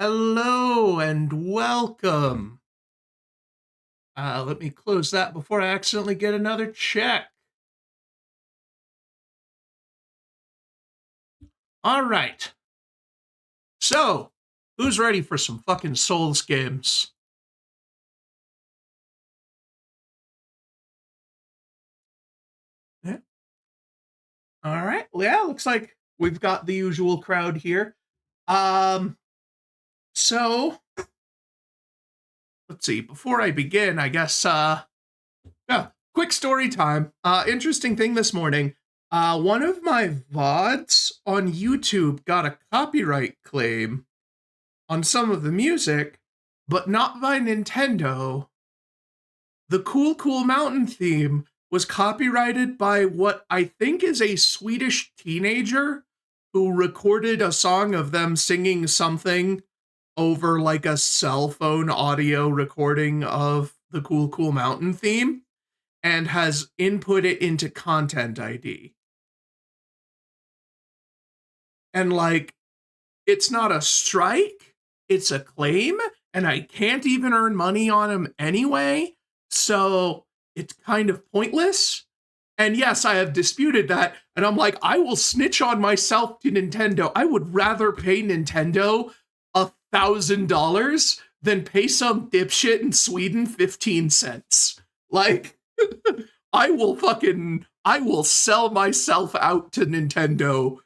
Hello and welcome. Let me close that before I accidentally get another check. All right. So, who's ready for some fucking Souls games? Yeah. All right. Well, yeah, looks like we've got the usual crowd here. Um, so let's see. Before I begin, I guess yeah, quick story time. Interesting thing this morning. One of my VODs on YouTube got a copyright claim on some of the music, but not by Nintendo. The Cool Cool Mountain theme was copyrighted by what I think is a Swedish teenager who recorded a song of them singing something over like a cell phone audio recording of the Cool Cool Mountain theme and has input it into Content ID. And like, it's not a strike, it's a claim, and I can't even earn money on them anyway. So it's kind of pointless. And yes, I have disputed that. And I'm like, I will snitch on myself to Nintendo. I would rather pay Nintendo $1,000 than pay some dipshit in Sweden 15 cents. Like, I will sell myself out to Nintendo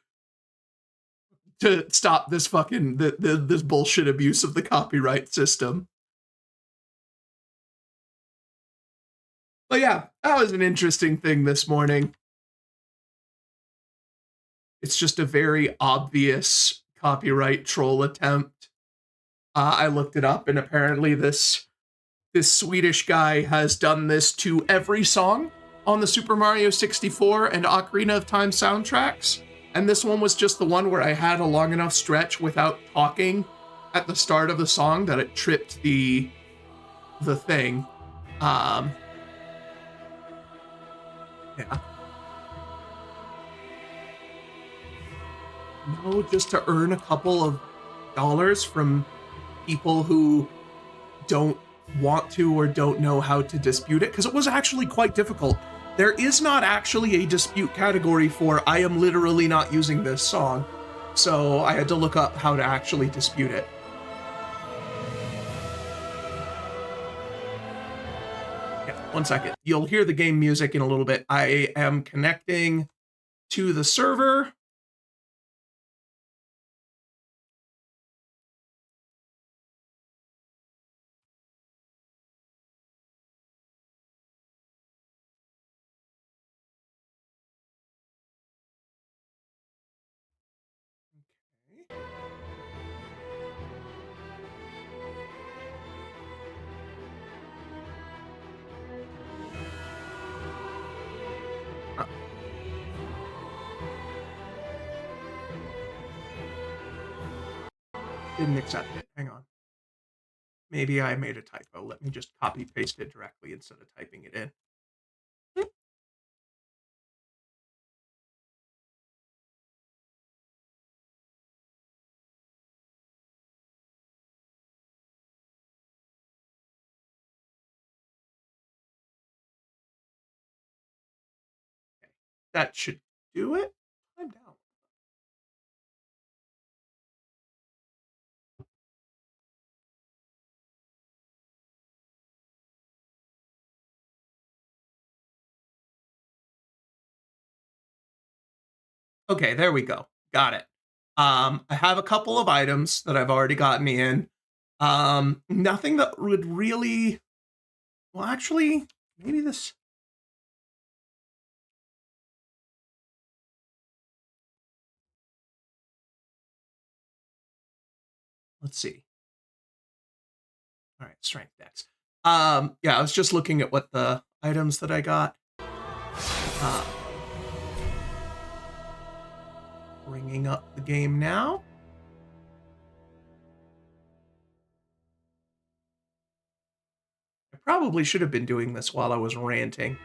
to stop this fucking this bullshit abuse of the copyright system. But yeah, that was an interesting thing this morning. It's just a very obvious copyright troll attempt. I looked it up, and apparently this Swedish guy has done this to every song on the Super Mario 64 and Ocarina of Time soundtracks. And this one was just the one where I had a long enough stretch without talking at the start of the song that it tripped the thing. Um, yeah. No, just to earn a couple of dollars from people who don't want to or don't know how to dispute it, because it was actually quite difficult. There is not actually a dispute category for I am literally not using this song. So I had to look up how to actually dispute it. Yeah, 1 second. You'll hear the game music in a little bit. I am connecting to the server. Uh, didn't accept it. Hang on. Maybe I made a typo. Let me just copy paste it directly instead of typing it in. That should do it. I'm down. Okay, there we go. Got it. I have a couple of items that I've already gotten in. Nothing that would really. Well, actually, maybe this. Let's see. All right, strength dex. Yeah, I was just looking at what the items that I got. Uh, Bringing up the game now. I probably should have been doing this while I was ranting,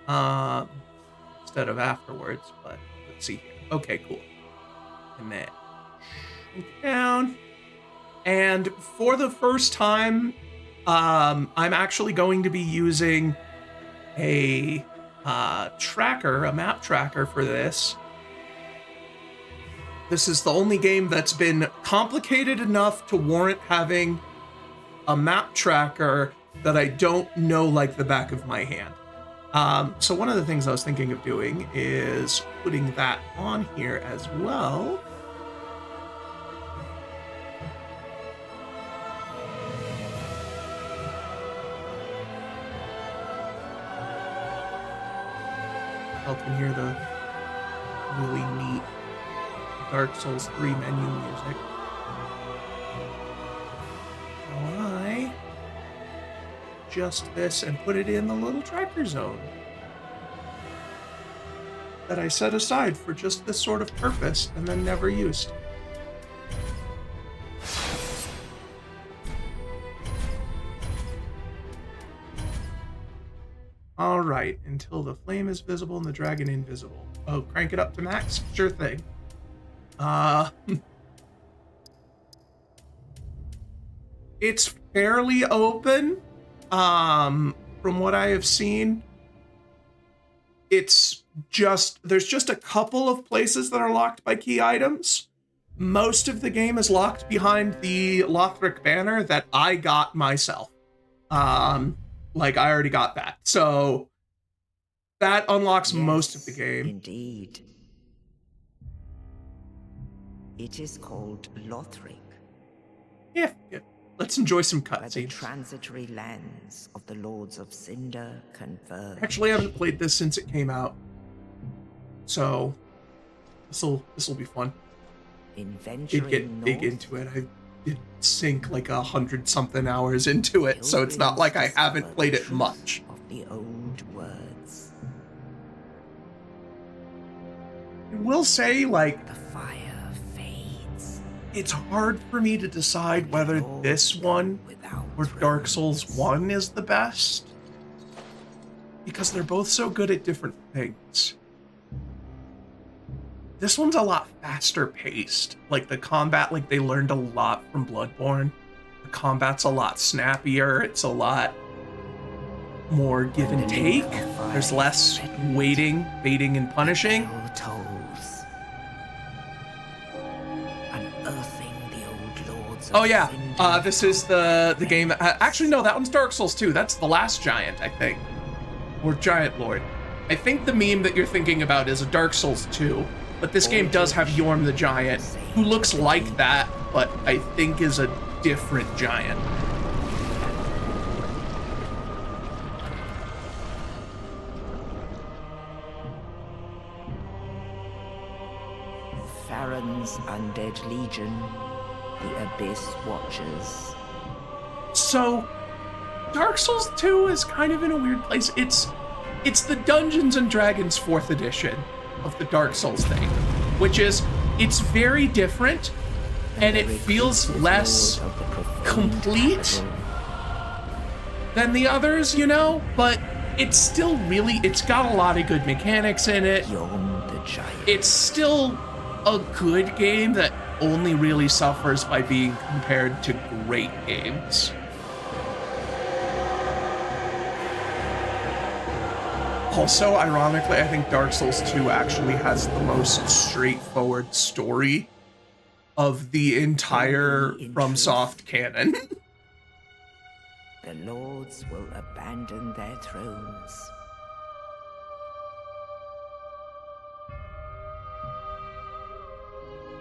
instead of afterwards. But let's see here. Okay, cool. And then down. And for the first time, I'm actually going to be using a tracker, a map tracker for this. This is the only game that's been complicated enough to warrant having a map tracker that I don't know like the back of my hand. So one of the things I was thinking of doing is putting that on here as well. Y'all can hear the really neat Dark Souls 3 menu music. I adjust this and put it in the little tracker zone that I set aside for just this sort of purpose and then never used. All right, until the flame is visible and the dragon invisible. Oh, crank it up to max? Sure thing. It's fairly open. From what I have seen, there's just a couple of places that are locked by key items. Most of the game is locked behind the Lothric banner that I got myself. Like I already got that. So that unlocks most of the game. Indeed. It is called Lothric. Yeah. Let's enjoy some Where the cutscenes. transitory lands of the Lords of Cinder converge. Actually, I haven't played this since it came out. So this'll be fun. In Did get venturing big north, into it. I did sink like 100-something hours into it, so it's not like I haven't played it much. Of the old words. I will say, like, The fire fades. it's hard for me to decide whether this one or Dark Souls 1 is the best, because they're both so good at different things. This one's a lot faster paced. Like the combat, like they learned a lot from Bloodborne. The combat's a lot snappier. It's a lot more give and take. There's less waiting, baiting, and punishing. Bell tolls. Unearthing the old lords of Oh yeah, Cinder. this is the game that actually no, that one's Dark Souls 2. That's the last giant, I think, or Giant Lord. I think the meme that you're thinking about is a Dark Souls 2, but this game does have Yorm the Giant, who looks like that, but I think is a different giant. Farron's undead legion, the Abyss Watchers. So, Dark Souls 2 is kind of in a weird place. It's the Dungeons and Dragons 4th edition of the Dark Souls thing, which is, it's very different, and it feels less complete than the others, you know? But it's still really, it's got a lot of good mechanics in it. Yorm the Giant. It's still a good game that only really suffers by being compared to great games. Also, ironically, I think Dark Souls 2 actually has the most straightforward story of the entire FromSoft canon. The lords will abandon their thrones.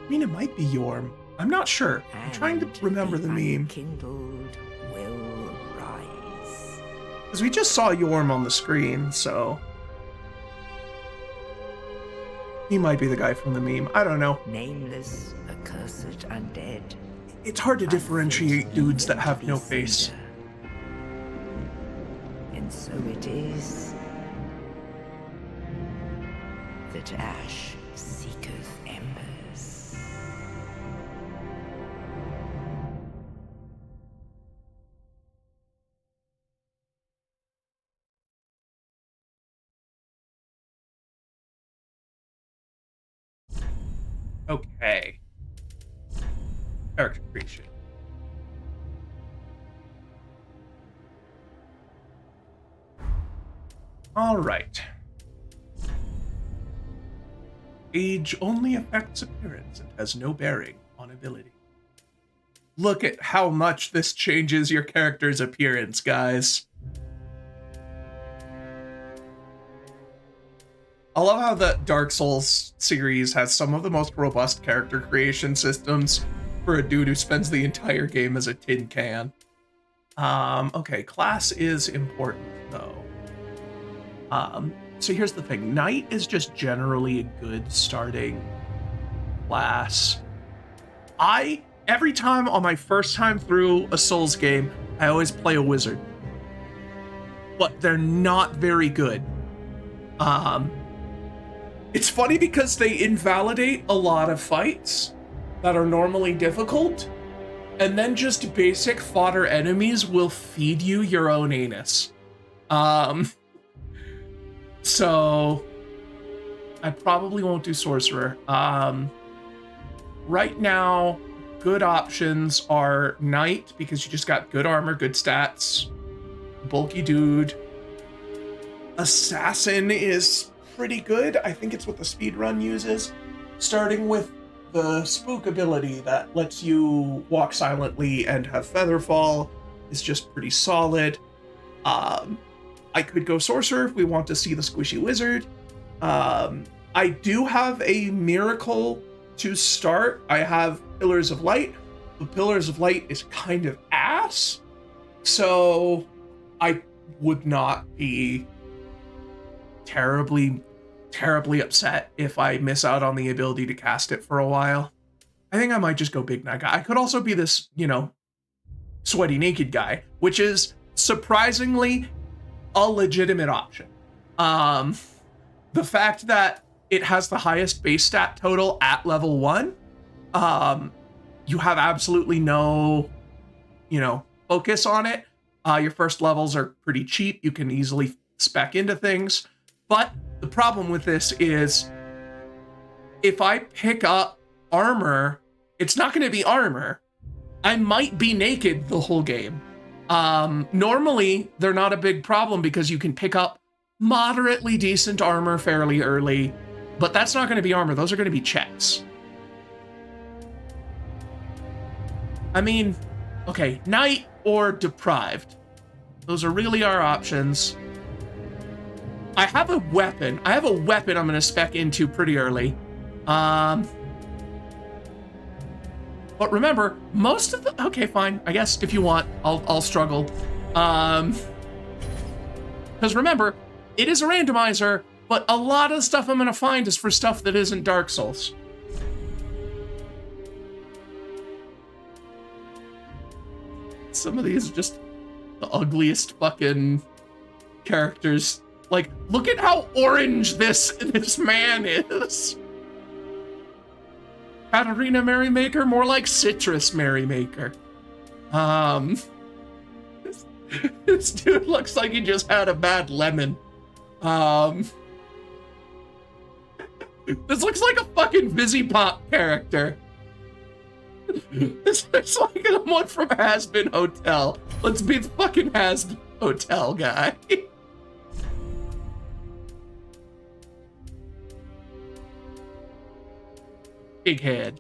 I mean, it might be Yorm. I'm not sure. I'm trying to remember the meme. Kindled will rise. Because we just saw Yorm on the screen, so... he might be the guy from the meme. I don't know. Nameless, accursed undead. It's hard to differentiate dudes that have no face. And so it is that ash seeketh embers. Okay. Character creation. All right. Age only affects appearance and has no bearing on ability. Look at how much this changes your character's appearance, guys. I love how the Dark Souls series has some of the most robust character creation systems for a dude who spends the entire game as a tin can. Okay, class is important though. So here's the thing. Knight is just generally a good starting class. Every time on my first time through a Souls game, I always play a wizard. But they're not very good. It's funny because they invalidate a lot of fights that are normally difficult, and then just basic fodder enemies will feed you your own anus. So I probably won't do sorcerer. Right now, good options are knight because you just got good armor, good stats, bulky dude. Assassin is pretty good. I think it's what the speedrun uses, starting with the spook ability that lets you walk silently and have featherfall is just pretty solid. I could go sorcerer if we want to see the squishy wizard. I do have a miracle to start. I have Pillars of Light. The Pillars of Light is kind of ass, so I would not be terribly upset if I miss out on the ability to cast it for a while. I think I might just go big knight guy. I could also be this, sweaty naked guy, which is surprisingly a legitimate option. The fact that it has the highest base stat total at level 1, you have absolutely no, focus on it. Your first levels are pretty cheap. You can easily spec into things. But the problem with this is if I pick up armor, it's not going to be armor. I might be naked the whole game. Normally, they're not a big problem because you can pick up moderately decent armor fairly early, but that's not going to be armor. Those are going to be checks. I mean, okay, knight or deprived. Those are really our options. I have a weapon. I'm going to spec into pretty early. But remember, most of the... Okay, fine. I guess if you want, I'll struggle. Because remember, it is a randomizer, but a lot of the stuff I'm going to find is for stuff that isn't Dark Souls. Some of these are just the ugliest fucking characters. Like, look at how orange this man is. Katarina Merrymaker, more like Citrus Merrymaker. This dude looks like he just had a bad lemon. This looks like a fucking Vizzy Pop character. This looks like someone from Has-Been Hotel. Let's be the fucking Has-Been Hotel guy. Big head.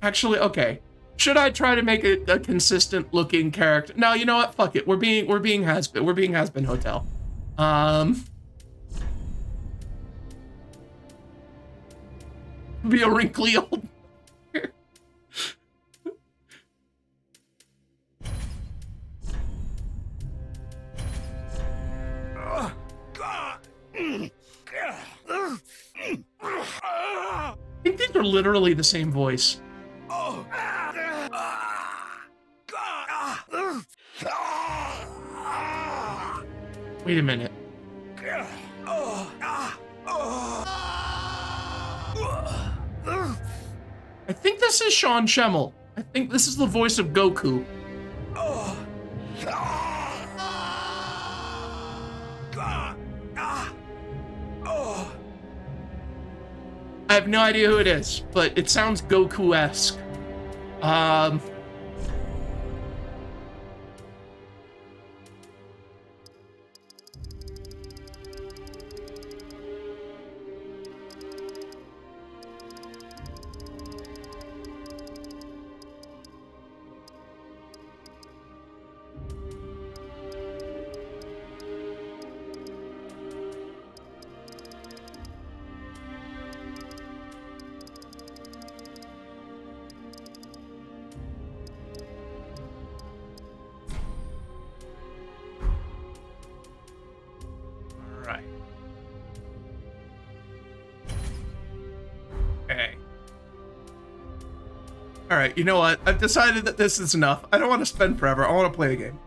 Actually, okay. Should I try to make it a consistent looking character? No, you know what? Fuck it. We're being Has-Been Hotel. Be a wrinkly old. I think these are literally the same voice. Wait a minute. I think this is Sean Schemmel. I think this is the voice of Goku. I have no idea who it is, but it sounds Goku-esque. Um... Alright. Okay. Alright, you know what? I've decided that this is enough. I don't want to spend forever. I want to play a game.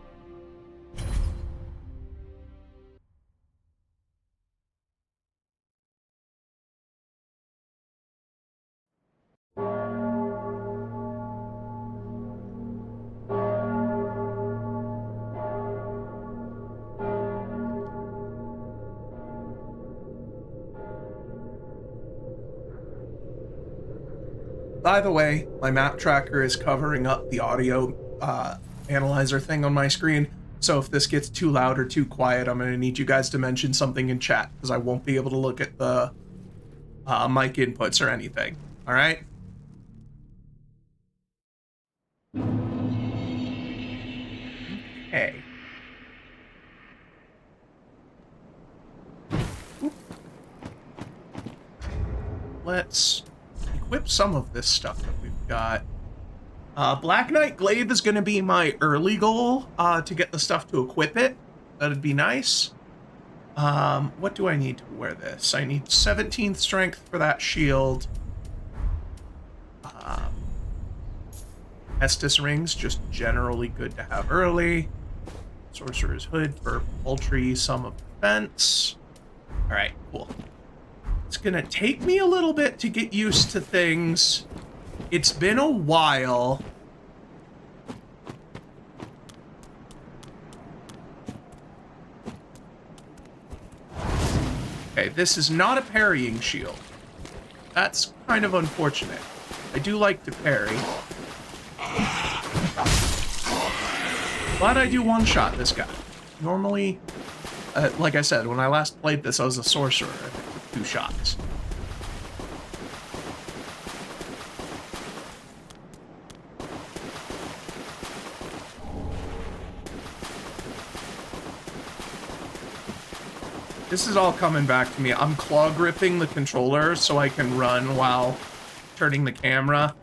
By the way, my map tracker is covering up the audio analyzer thing on my screen, so if this gets too loud or too quiet, I'm going to need you guys to mention something in chat, because I won't be able to look at the mic inputs or anything. All right? Okay. Let's equip some of this stuff that we've got. Black Knight Glaive is going to be my early goal to get the stuff to equip it. That'd be nice. What do I need to wear this? I need 17th strength for that shield. Estus rings, just generally good to have early. Sorcerer's Hood for paltry sum of defense. Alright, cool. It's gonna take me a little bit to get used to things. It's been a while. Okay, this is not a parrying shield. That's kind of unfortunate. I do like to parry. Glad I do one-shot this guy. Normally, like I said, when I last played this, I was a sorcerer. I took 2 shots. This is all coming back to me. I'm claw gripping the controller so I can run while turning the camera.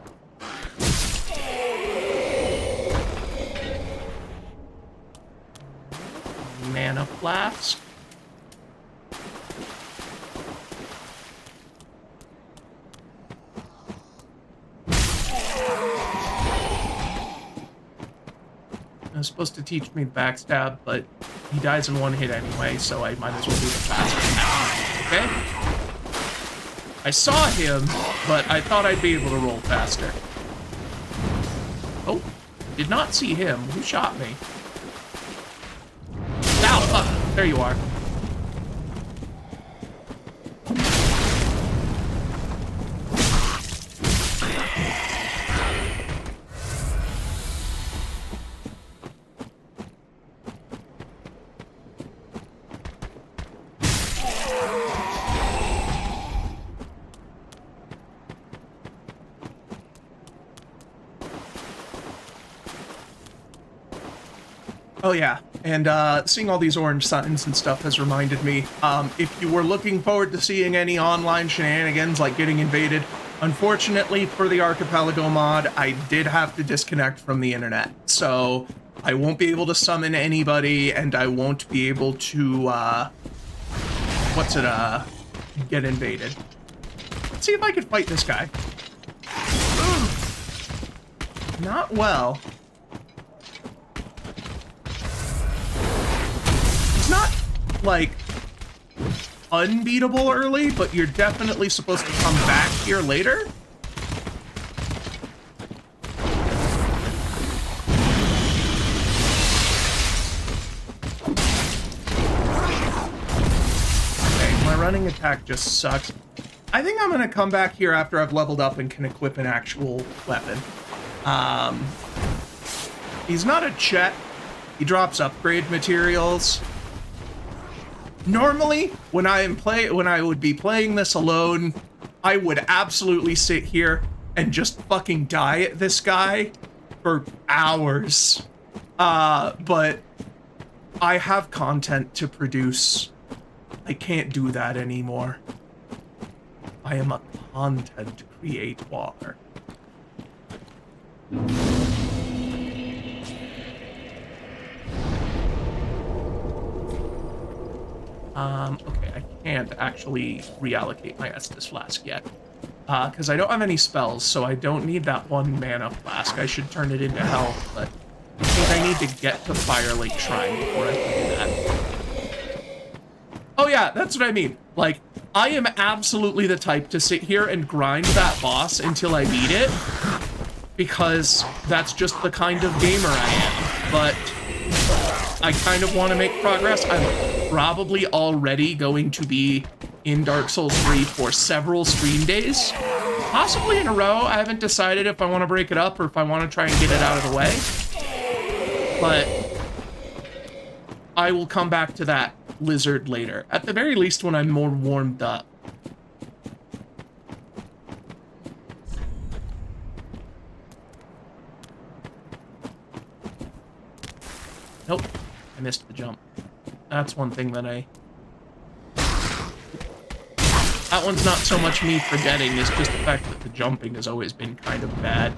Mana flask. It was supposed to teach me backstab, but he dies in 1 hit anyway, so I might as well do it faster. Okay? I saw him, but I thought I'd be able to roll faster. Oh, did not see him. Who shot me? Ow, fuck. There you are. Oh yeah, and seeing all these orange signs and stuff has reminded me, if you were looking forward to seeing any online shenanigans like getting invaded, unfortunately for the Archipelago mod, I did have to disconnect from the internet. So I won't be able to summon anybody, and I won't be able to, get invaded. Let's see if I can fight this guy. Not well. Not, like, unbeatable early, but you're definitely supposed to come back here later. Okay, my running attack just sucks. I think I'm gonna come back here after I've leveled up and can equip an actual weapon. He's not a Chet. He drops upgrade materials. Normally, when I would be playing this alone, I would absolutely sit here and just fucking die at this guy for hours. But I have content to produce. I can't do that anymore. I am a content creator. Okay, I can't actually reallocate my Estus Flask yet. Because I don't have any spells, so I don't need that 1 mana flask. I should turn it into health, but I think I need to get to Fire Lake Shrine before I can do that. Oh yeah, that's what I mean. Like, I am absolutely the type to sit here and grind that boss until I beat it, because that's just the kind of gamer I am. But I kind of want to make progress. I'm probably already going to be in Dark Souls 3 for several stream days, possibly in a row. I haven't decided if I want to break it up or if I want to try and get it out of the way. But I will come back to that lizard later. At the very least, when I'm more warmed up. Nope, I missed the jump. That's one thing that that one's not so much me forgetting, it's just the fact that the jumping has always been kind of bad.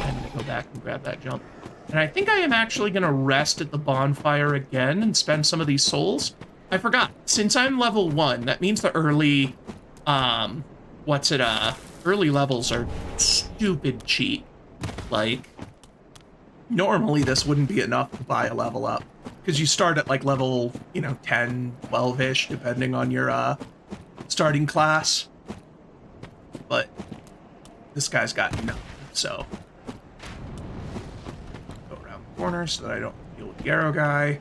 I'm gonna go back and grab that jump. And I think I am actually gonna rest at the bonfire again and spend some of these souls. I forgot, since I'm level 1, that means the early, early levels are stupid cheap. Like, normally this wouldn't be enough to buy a level up, because you start at like level, 10, 12-ish, depending on your starting class. But this guy's got nothing, so go around the corner so that I don't deal with the arrow guy.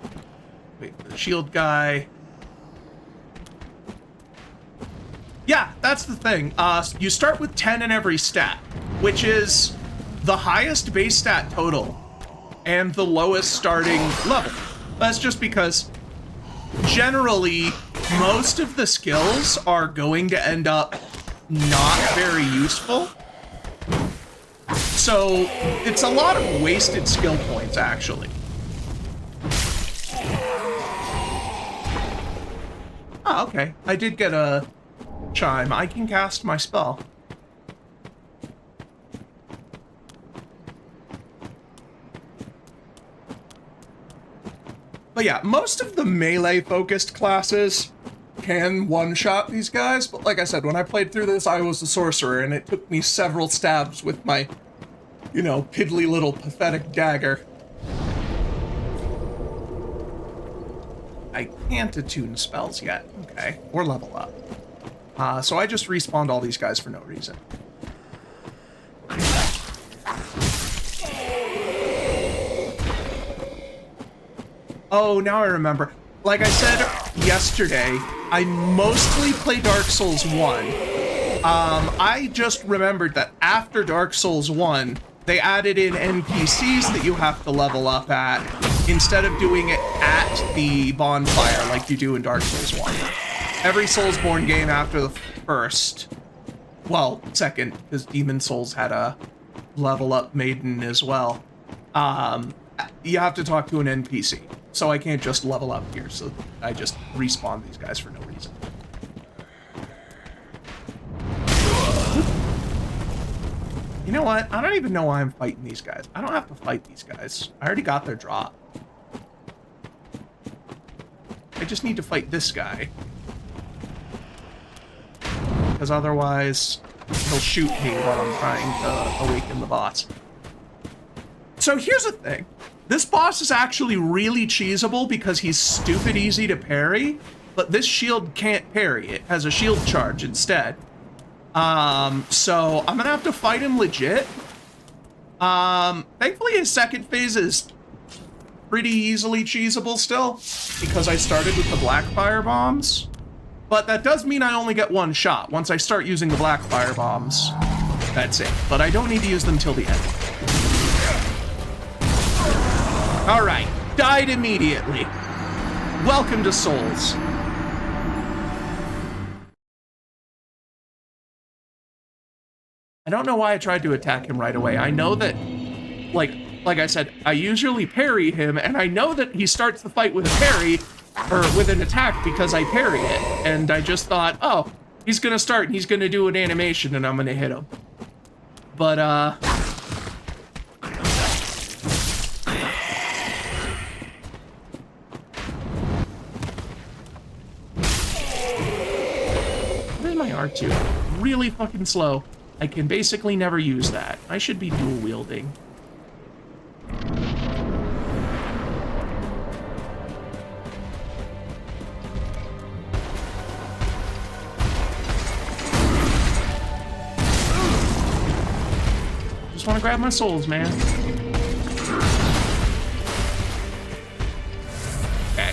Wait for the shield guy. Yeah, that's the thing. You start with 10 in every stat, which is the highest base stat total and the lowest starting level. That's just because generally most of the skills are going to end up not very useful. So it's a lot of wasted skill points, actually. Oh, okay. I did get a chime. I can cast my spell. But yeah, most of the melee-focused classes can one-shot these guys, but like I said, when I played through this, I was the sorcerer, and it took me several stabs with my, piddly little pathetic dagger. I can't attune spells yet. Okay, or level up. So I just respawned all these guys for no reason. Oh, now I remember. Like I said yesterday, I mostly play Dark Souls 1. I just remembered that after Dark Souls 1, they added in NPCs that you have to level up at, instead of doing it at the bonfire like you do in Dark Souls 1. Every Soulsborne game after the first, well, second, because Demon Souls had a level up maiden as well, you have to talk to an NPC. So I can't just level up here, so I just respawn these guys for no reason. You know what? I don't even know why I'm fighting these guys. I don't have to fight these guys. I already got their drop. I just need to fight this guy. Because otherwise, he'll shoot me while I'm trying to awaken the boss. So here's the thing. This boss is actually really cheesable because he's stupid easy to parry, but this shield can't parry. It has a shield charge instead. So I'm gonna have to fight him legit. Thankfully his second phase is pretty easily cheesable still, because I started with the black fire bombs. But that does mean I only get one shot. Once I start using the black fire bombs, that's it. But I don't need to use them till the end. All right, died immediately. Welcome to Souls. I don't know why I tried to attack him right away. I know that, like I said, I usually parry him, and I know that he starts the fight with a parry, or with an attack, because I parry it. And I just thought, oh, he's gonna start, and he's gonna do an animation, and I'm gonna hit him. But, where's my R2? Really fucking slow. I can basically never use that. I should be dual wielding. Just want to grab my souls, man. Okay.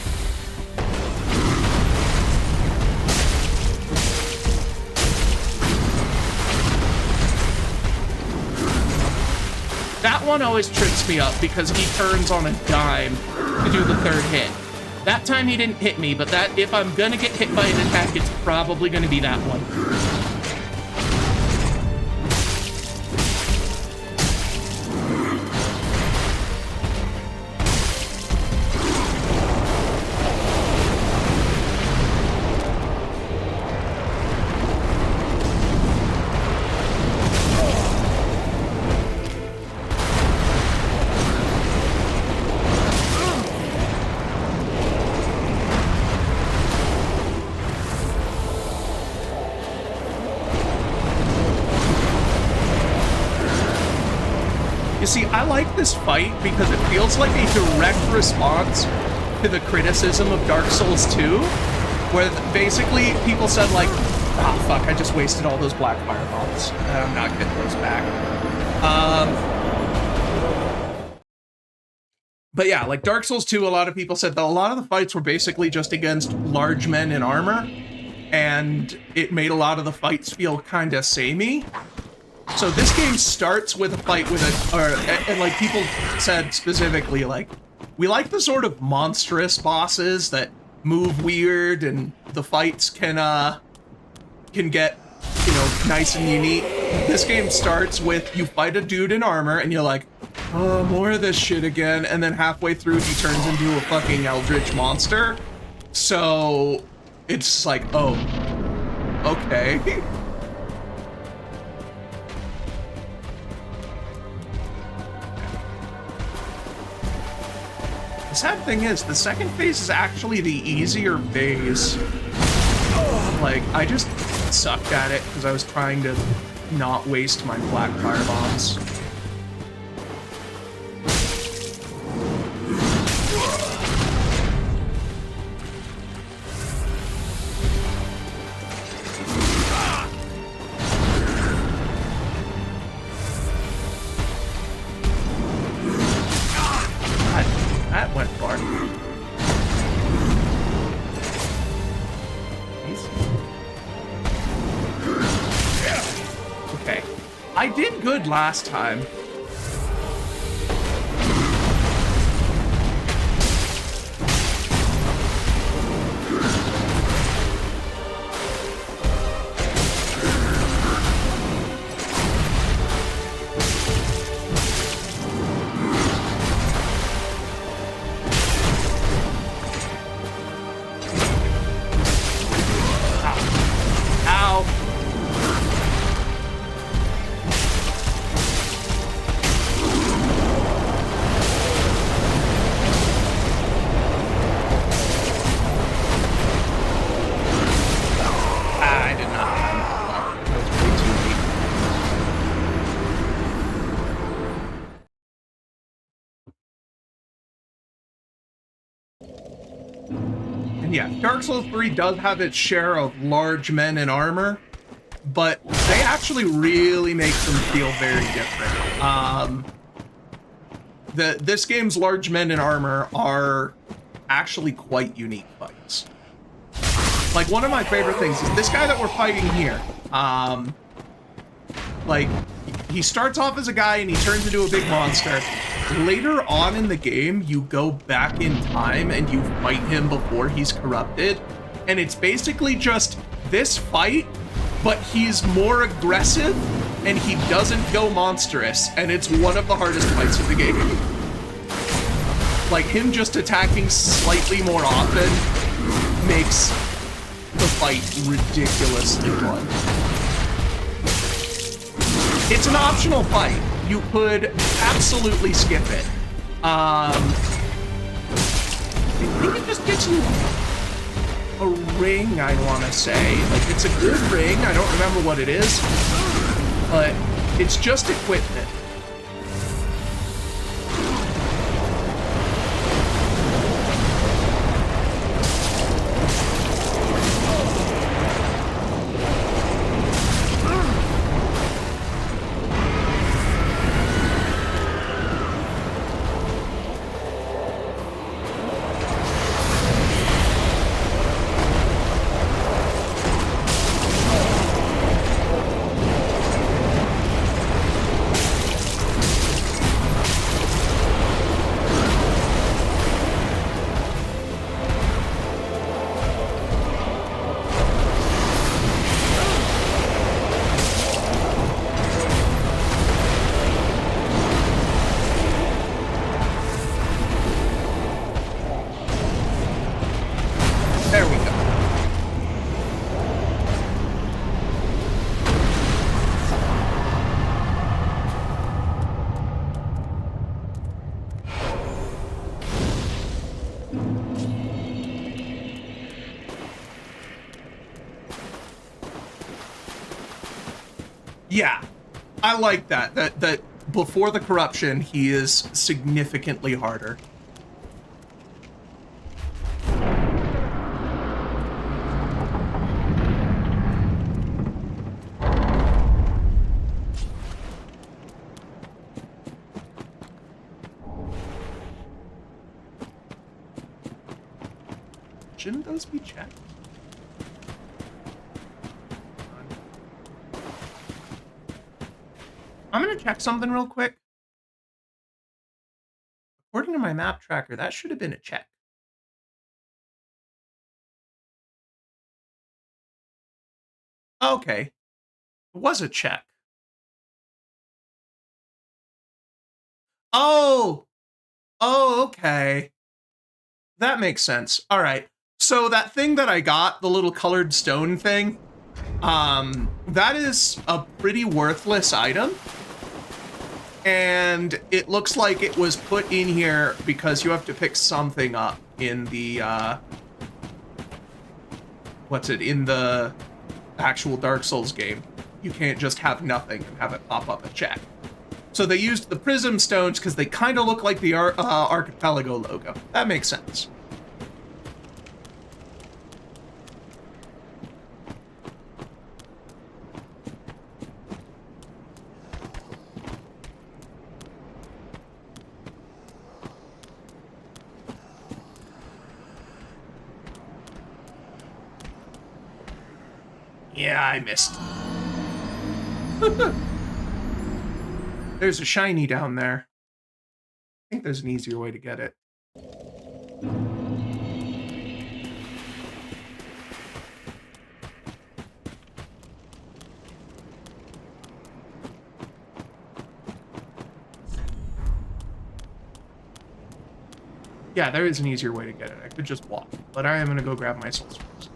That one always trips me up because he turns on a dime to do the third hit. That time he didn't hit me, but that if I'm gonna get hit by an attack, it's probably gonna be that one. You see, I like this fight because it feels like a direct response to the criticism of Dark Souls 2, where basically people said like, ah, fuck, I just wasted all those black fire bombs. I'm not getting those back. But yeah, like Dark Souls 2, a lot of people said that a lot of the fights were basically just against large men in armor, and it made a lot of the fights feel kind of samey. So this game starts with a fight with and like people said specifically, like, we like the sort of monstrous bosses that move weird and the fights can get, you know, nice and unique. This game starts with you fight a dude in armor and you're like, oh, more of this shit again. And then halfway through he turns into a fucking eldritch monster. So it's like, oh, okay. The sad thing is, the second phase is actually the easier phase. Like, I just sucked at it because I was trying to not waste my black fire bombs. That went far. Okay. I did good last time. Yeah, Dark Souls 3 does have its share of large men in armor, but they actually really make them feel very different. This game's large men in armor are actually quite unique fights. Like, one of my favorite things is this guy that we're fighting here. Like, he starts off as a guy and he turns into a big monster. Later on in the game, you go back in time and you fight him before he's corrupted. And it's basically just this fight, but he's more aggressive and he doesn't go monstrous. And it's one of the hardest fights in the game. Like, him just attacking slightly more often makes the fight ridiculously fun. It's an optional fight. You could absolutely skip it. I think it just gives you a ring, I want to say. Like, it's a good ring. I don't remember what it is, but it's just equipment. There we go. Yeah, I like that. That before the corruption, he is significantly harder. Shouldn't those be checked? I'm gonna check something real quick. According to my map tracker, that should have been a check. Okay, it was a check. Oh, okay. That makes sense. All right. So that thing that I got, the little colored stone thing, that is a pretty worthless item. And it looks like it was put in here because you have to pick something up in the, in the actual Dark Souls game. You can't just have nothing and have it pop up a check. So they used the prism stones because they kind of look like the Archipelago logo. That makes sense. Yeah, I missed. There's a shiny down there. I think there's an easier way to get it. Yeah, there is an easier way to get it. I could just walk, but I am gonna go grab my soul scrolls.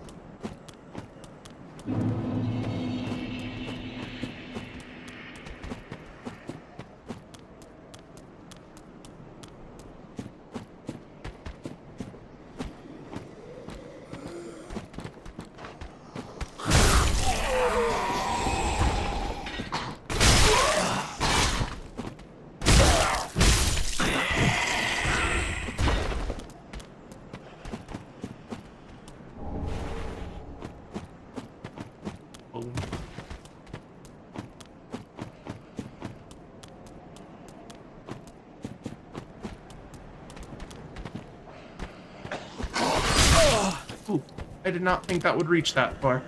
I did not think that would reach that far.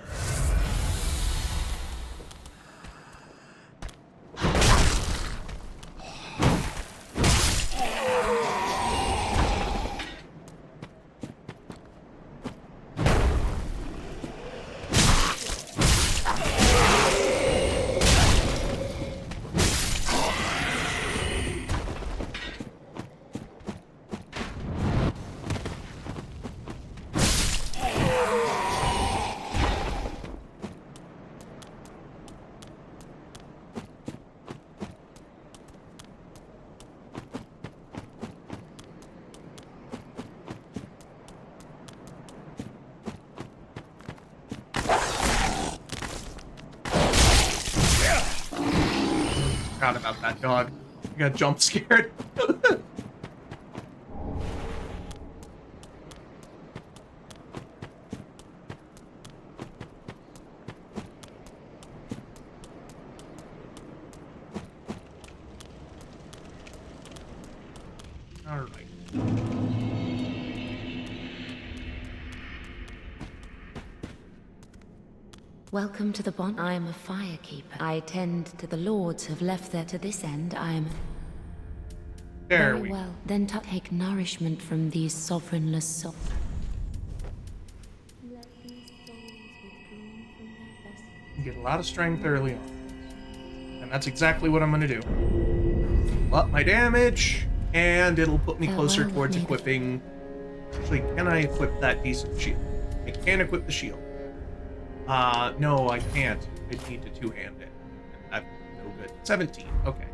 Forgot about that dog. I got jump scared. All right. Welcome to the bond. I am a firekeeper. I tend to the lords have left there to this end. I am There very we well. Then to take nourishment from these sovereignless souls. Let these souls withdrawn from their vessels. You get a lot of strength early on. And that's exactly what I'm going to do. Up my damage, and it'll put me closer towards equipping. Actually, can I equip that decent shield? I can equip the shield. No, I can't. I need to two-hand it. That's no good. 17. Okay.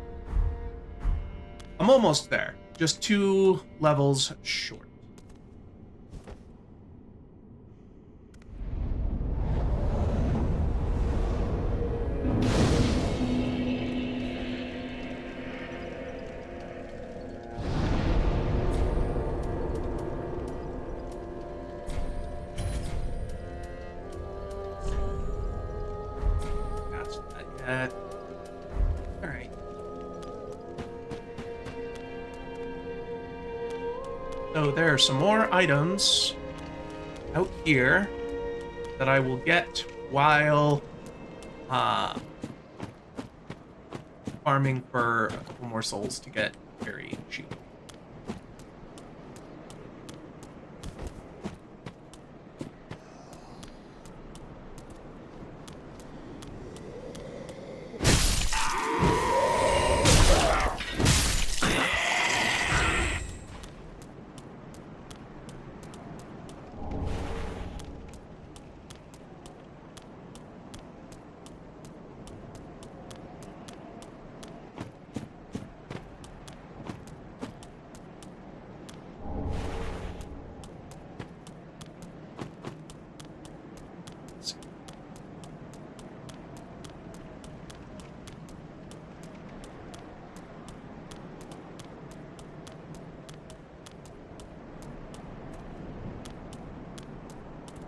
I'm almost there. Just 2 levels short. That's not yet. All right. So there are some more items out here that I will get while farming for a couple more souls to get Carrying Shield.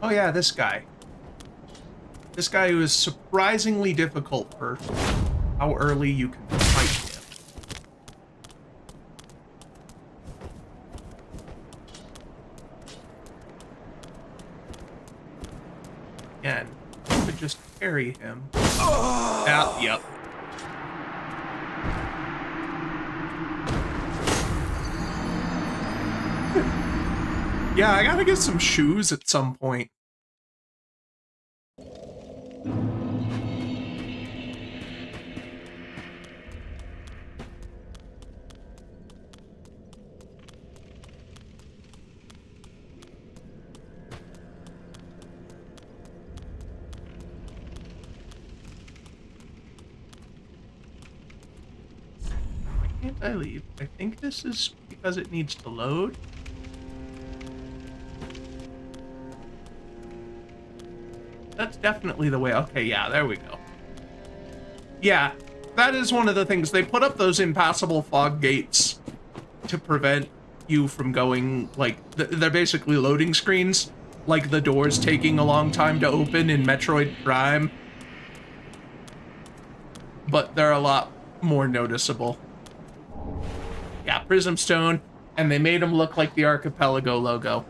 Oh yeah, this guy. This guy who is surprisingly difficult for how early you can fight him. Again, you could just carry him. Yep. Yeah, I gotta get some shoes at some point. Why can't I leave? I think this is because it needs to load. That's definitely the way. Okay, yeah, there we go. Yeah, that is one of the things. They put up those impassable fog gates to prevent you from going, like, they're basically loading screens, like the doors taking a long time to open in Metroid Prime. But they're a lot more noticeable. Yeah, Prism Stone, and they made them look like the Archipelago logo.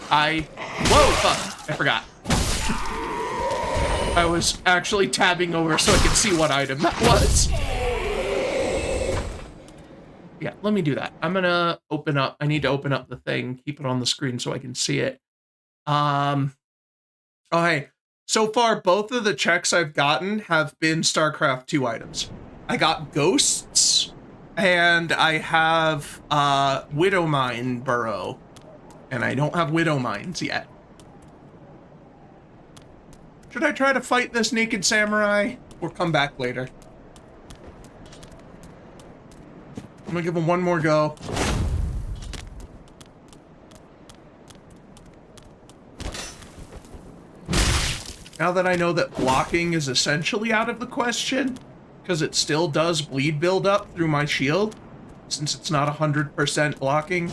Whoa, fuck, I forgot. I was actually tabbing over so I could see what item that was. Yeah, let me do that. I'm gonna open up, I need to open up the thing, keep it on the screen so I can see it. Okay, so far both of the checks I've gotten have been StarCraft 2 items. I got Ghosts, and I have Widowmine Burrow, and I don't have Widow Mines yet. Should I try to fight this naked samurai, or come back later? I'm gonna give him one more go. Now that I know that blocking is essentially out of the question, because it still does bleed build up through my shield, since it's not 100% blocking.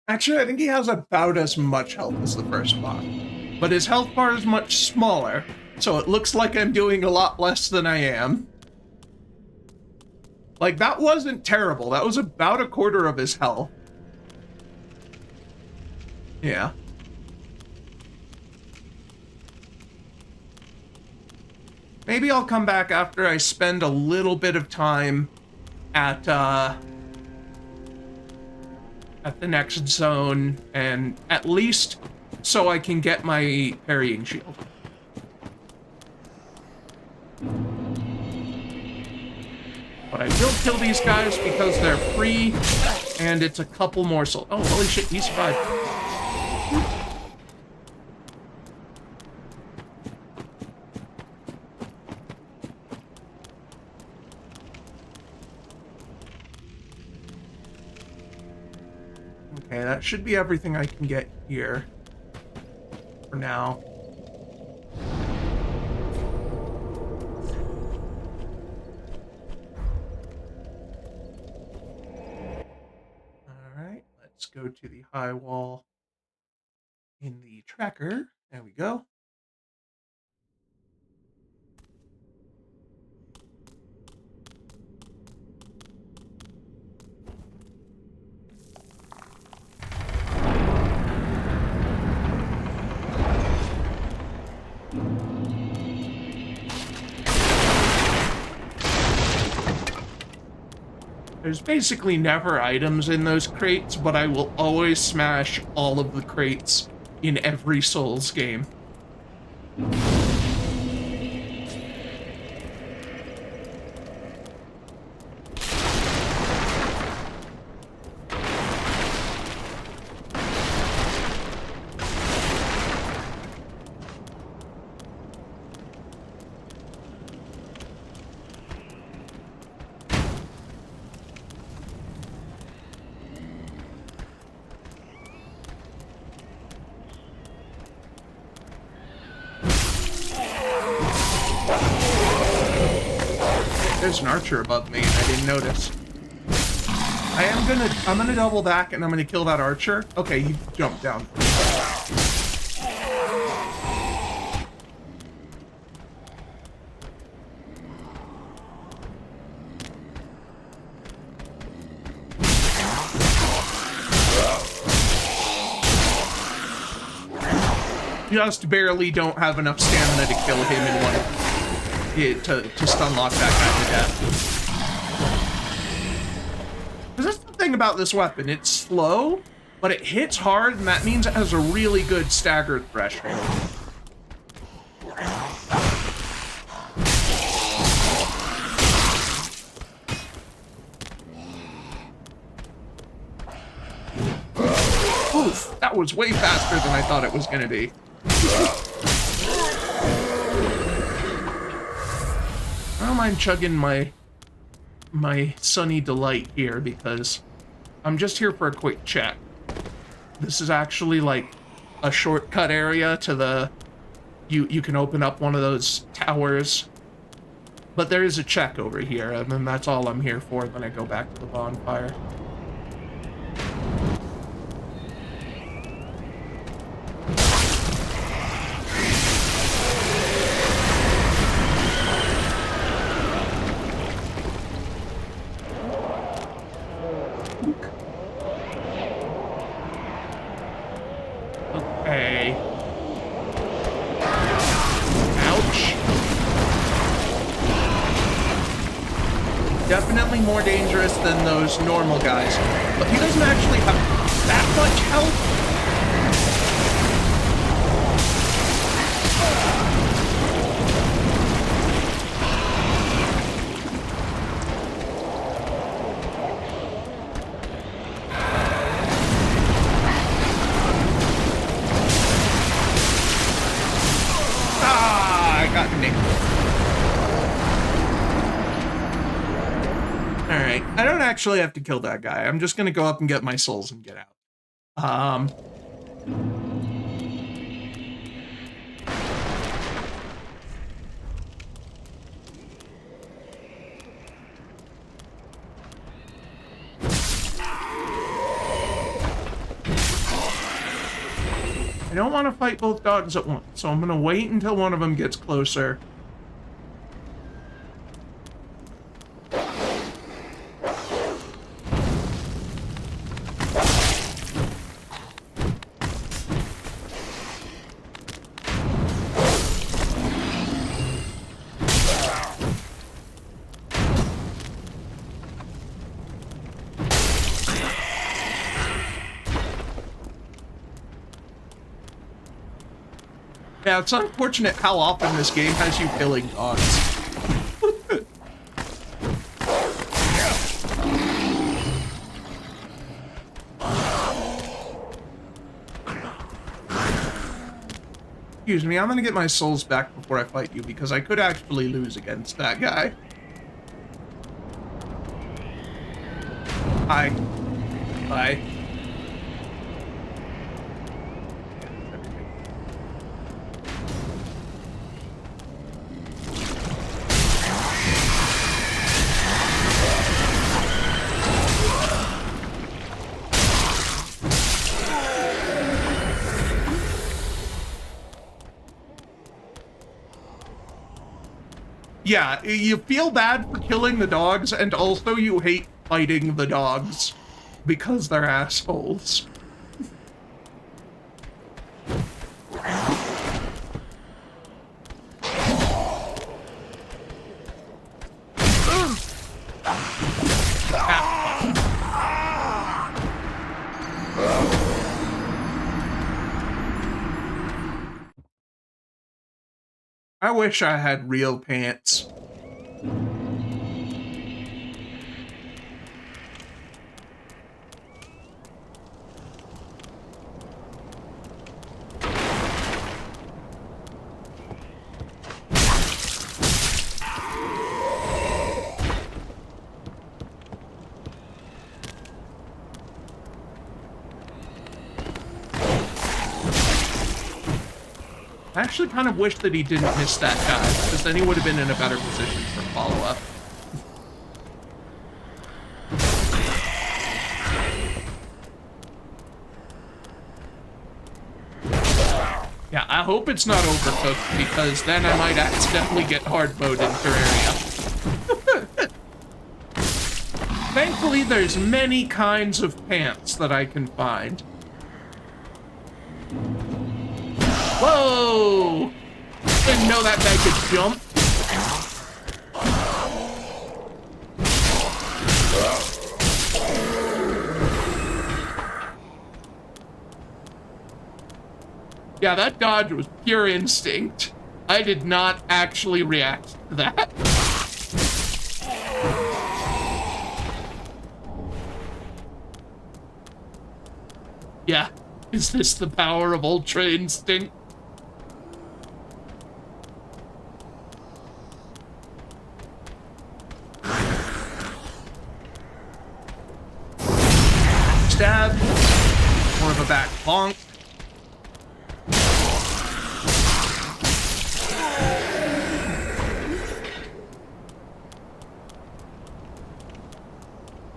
Actually, I think he has about as much health as the first boss, but his health bar is much smaller, so it looks like I'm doing a lot less than I am. Like, that wasn't terrible. That was about a quarter of his health. Yeah. Maybe I'll come back after I spend a little bit of time at the next zone, and at least so I can get my parrying shield. But I will kill these guys because they're free, and it's a couple more souls. Oh, holy shit, he survived. Okay, that should be everything I can get here for now. Alright, let's go to the high wall in the tracker. There we go. There's basically never items in those crates, but I will always smash all of the crates in every Souls game. There's an archer above me and I didn't notice. I'm gonna double back and I'm gonna kill that archer. Okay, he jumped down. Just barely don't have enough stamina to kill him in one hit to stun lock that guy to death. Because that's the thing about this weapon. It's slow, but it hits hard, and that means it has a really good staggered threshold. Oof, that was way faster than I thought it was going to be. I don't mind chugging my Sunny Delight here because I'm just here for a quick check. This is actually like a shortcut area to the... You can open up one of those towers But there is a check over here, and then that's all I'm here for. Then I go back to the bonfire. Okay. Ouch. Definitely more dangerous than those normal guys. But he doesn't actually have that much health. Ah, I got nicked. Alright, I don't actually have to kill that guy. I'm just gonna go up and get my souls and get out. I don't want to fight both dogs at once, so I'm gonna wait until one of them gets closer. Yeah, it's unfortunate how often this game has you killing dogs. Excuse me, I'm gonna get my souls back before I fight you, because I could actually lose against that guy. Hi. Bye. Yeah, you feel bad for killing the dogs, and also you hate fighting the dogs because they're assholes. I wish I had real pants. I actually kind of wish that he didn't miss that guy, because then he would have been in a better position for follow-up. Yeah, I hope it's not overcooked, because then I might accidentally get hard mode in Terraria. Thankfully, there's many kinds of pants that I can find. Whoa! Didn't know that guy could jump. Yeah, that dodge was pure instinct. I did not actually react to that. Yeah, is this the power of Ultra Instinct? Stab. More of a back bonk.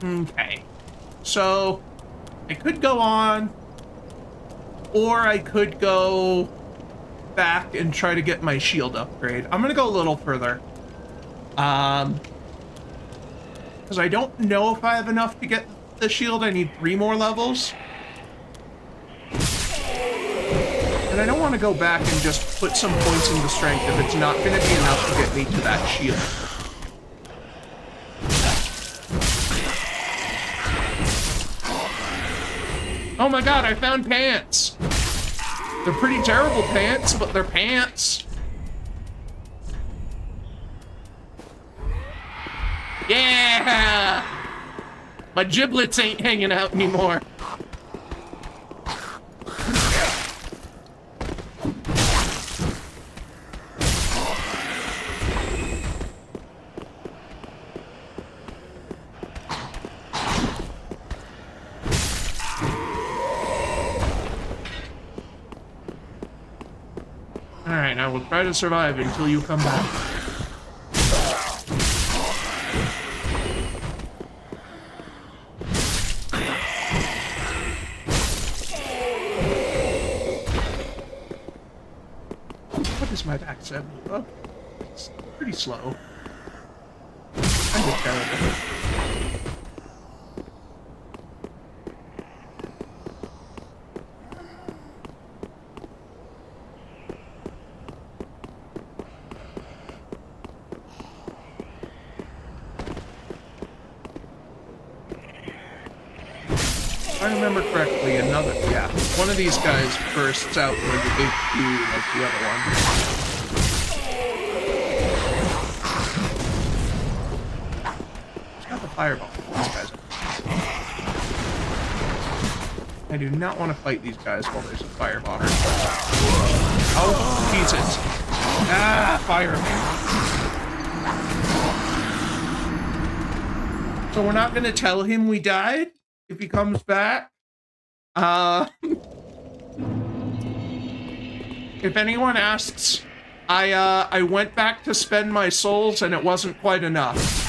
Okay. So, I could go on, or I could go back and try to get my shield upgrade. I'm gonna go a little further. Because I don't know if I have enough to get the shield. I need 3 more levels. And I don't want to go back and just put some points into strength if it's not going to be enough to get me to that shield. Oh my god, I found pants! They're pretty terrible pants, but they're pants. Yeah! My giblets ain't hanging out anymore. Alright, I will try to survive until you come back. What is my back 70? Oh, it's pretty slow. Kind of terrible. If I remember correctly, one of these guys bursts out like a big Q like the other one. It's got the fireball. These guys. I do not want to fight these guys while there's a firebomber. Oh, Jesus. Ah, fire. So we're not going to tell him we died if he comes back? If anyone asks, I went back to spend my souls and it wasn't quite enough.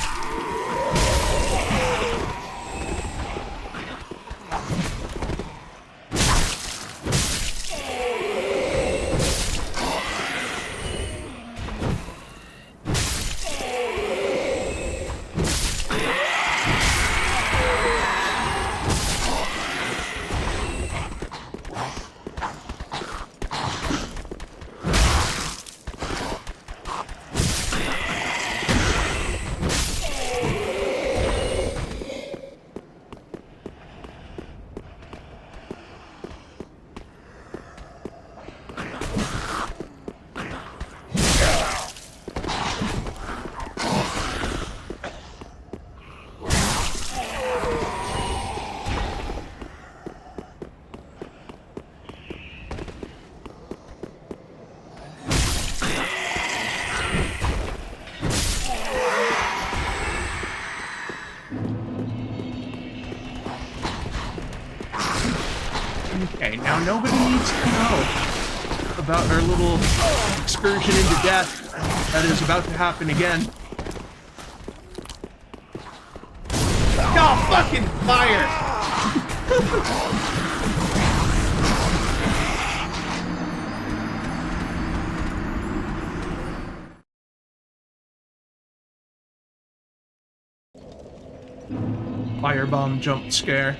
Okay, now nobody needs to know about our little excursion into death that is about to happen again. Oh, fucking fire! Firebomb jump scare.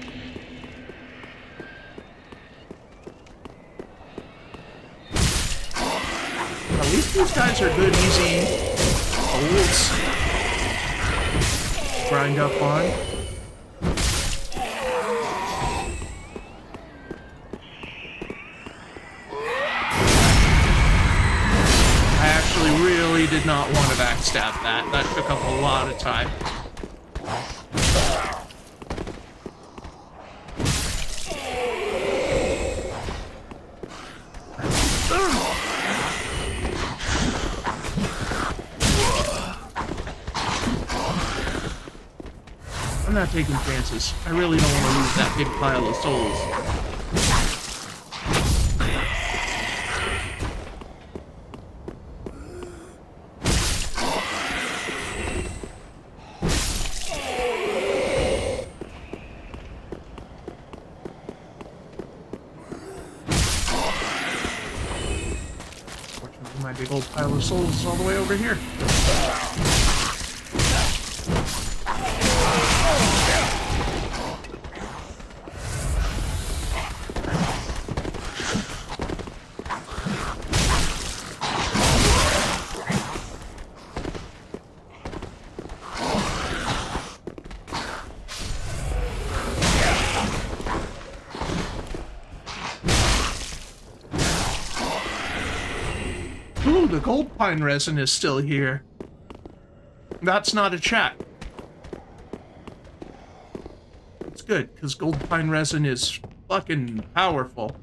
At least these guys are good, easy holds. Grind up on. I actually really did not want to backstab that. That took up a lot of time. I'm not taking chances. I really don't want to lose that big pile of souls. big old pile of souls is all the way over here. Ooh, the gold pine resin is still here. That's not a check. It's good, because gold pine resin is fucking powerful.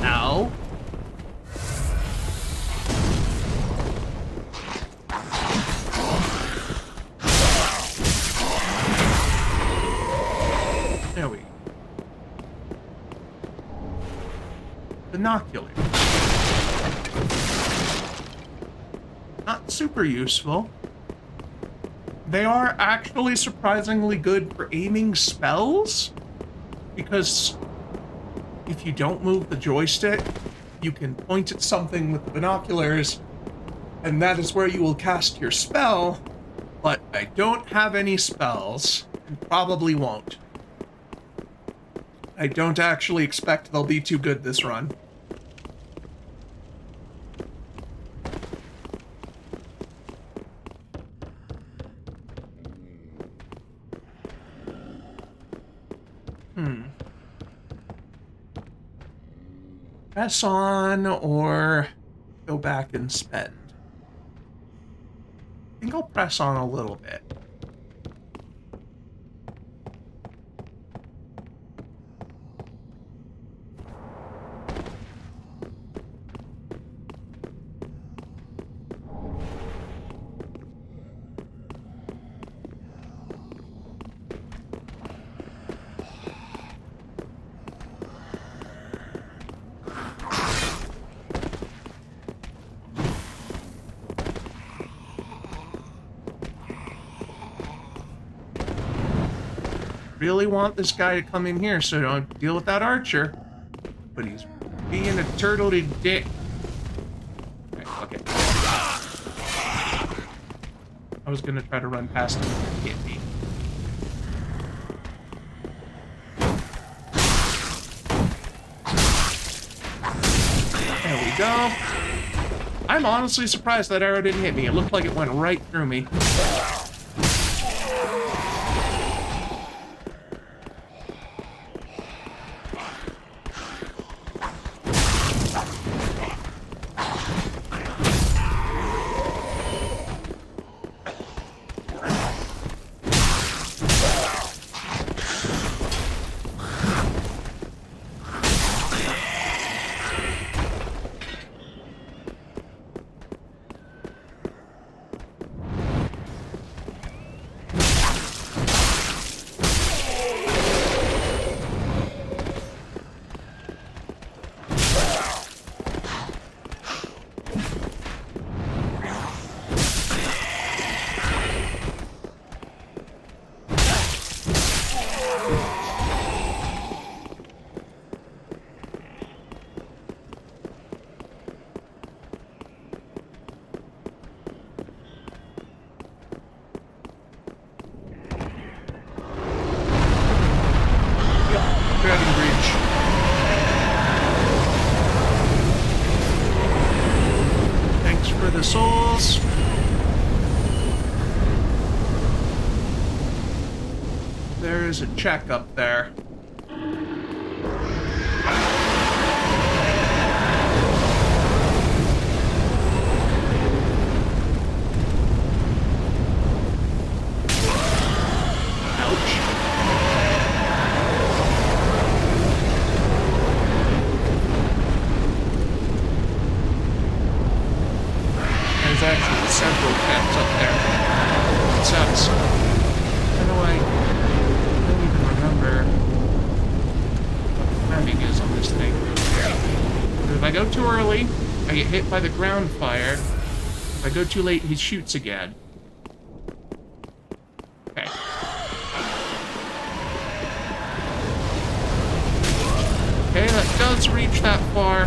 Ow. There we go. Binoculars. Not super useful. They are actually surprisingly good for aiming spells, because if you don't move the joystick, you can point at something with the binoculars, and that is where you will cast your spell, but I don't have any spells, and probably won't. I don't actually expect they'll be too good this run. Press on or go back and spend? I think I'll press on a little bit. Really want this guy to come in here so I don't deal with that archer. But he's being a turtley dick. Okay. I was gonna try to run past him and hit me. There we go. I'm honestly surprised that arrow didn't hit me. It looked like it went right through me. The souls. There is a check up there. several chests up there. It sucks. How do I don't even remember what the timing is on this thing. But if I go too early, I get hit by the ground fire. If I go too late, he shoots again. Okay. Okay, that does reach that far.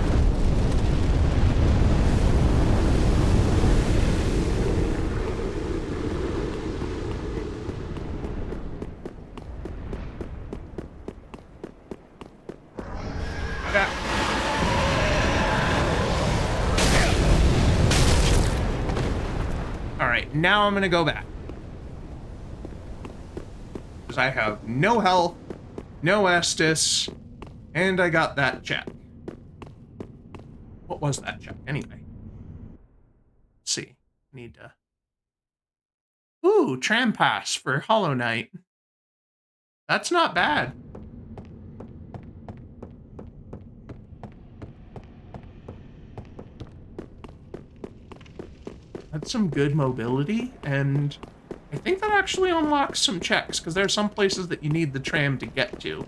Yeah. Alright, now I'm gonna go back. Because I have no health, no Estus, and I got that check. What was that check, anyway? Let's see. Need to... Ooh, tram pass for Hollow Knight. That's not bad. That's some good mobility, and I think that actually unlocks some checks, because there are some places that you need the tram to get to.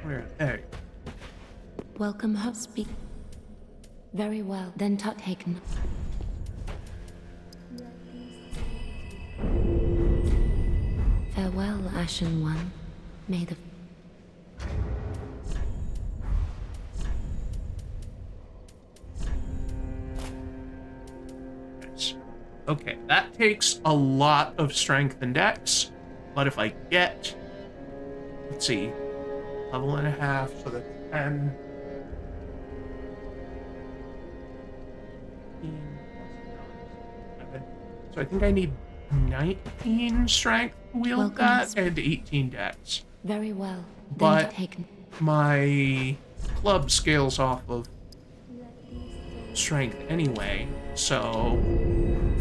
Where? There. Welcome, home. Speak. Very well. Then taken. Farewell, Ashen One. May the... Nice. Okay, that takes a lot of strength and dex, but if I get... Let's see. Level and a half, so that's 10... So I think I need 19 strength to wield that and 18 dex. Very well. But taken. my club scales off of strength anyway, so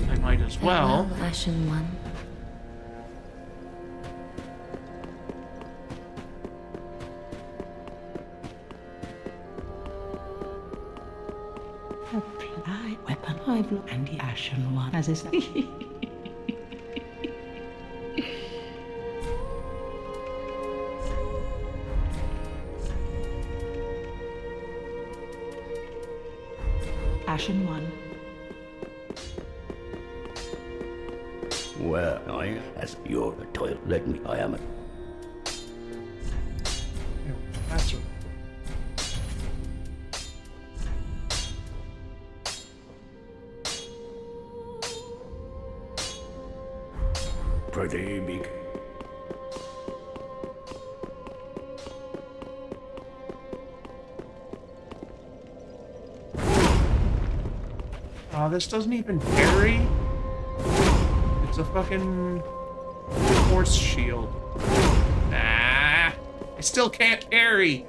I might as well. Farewell, Ashen One. Apply weapon I've looked and the Ashen One as is. Ashen One. Well, I as you're the toil, let me. I am a That's right. pretty big. Oh, this doesn't even parry. It's a fucking force shield. Nah, I still can't parry.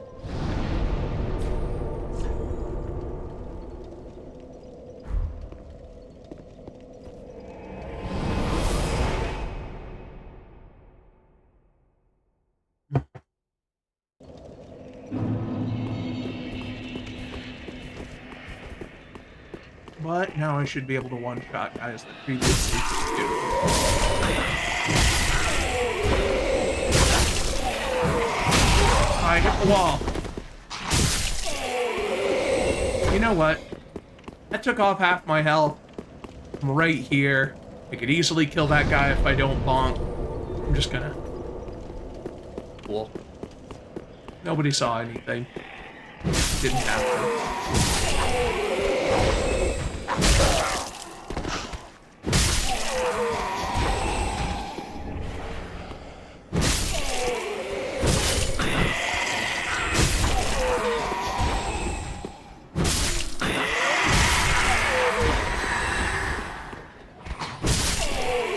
But now I should be able to one-shot guys that previously could do. I hit the wall. You know what? That took off half my health. I'm right here. I could easily kill that guy if I don't bonk. I'm just gonna... Cool. Nobody saw anything. Didn't happen.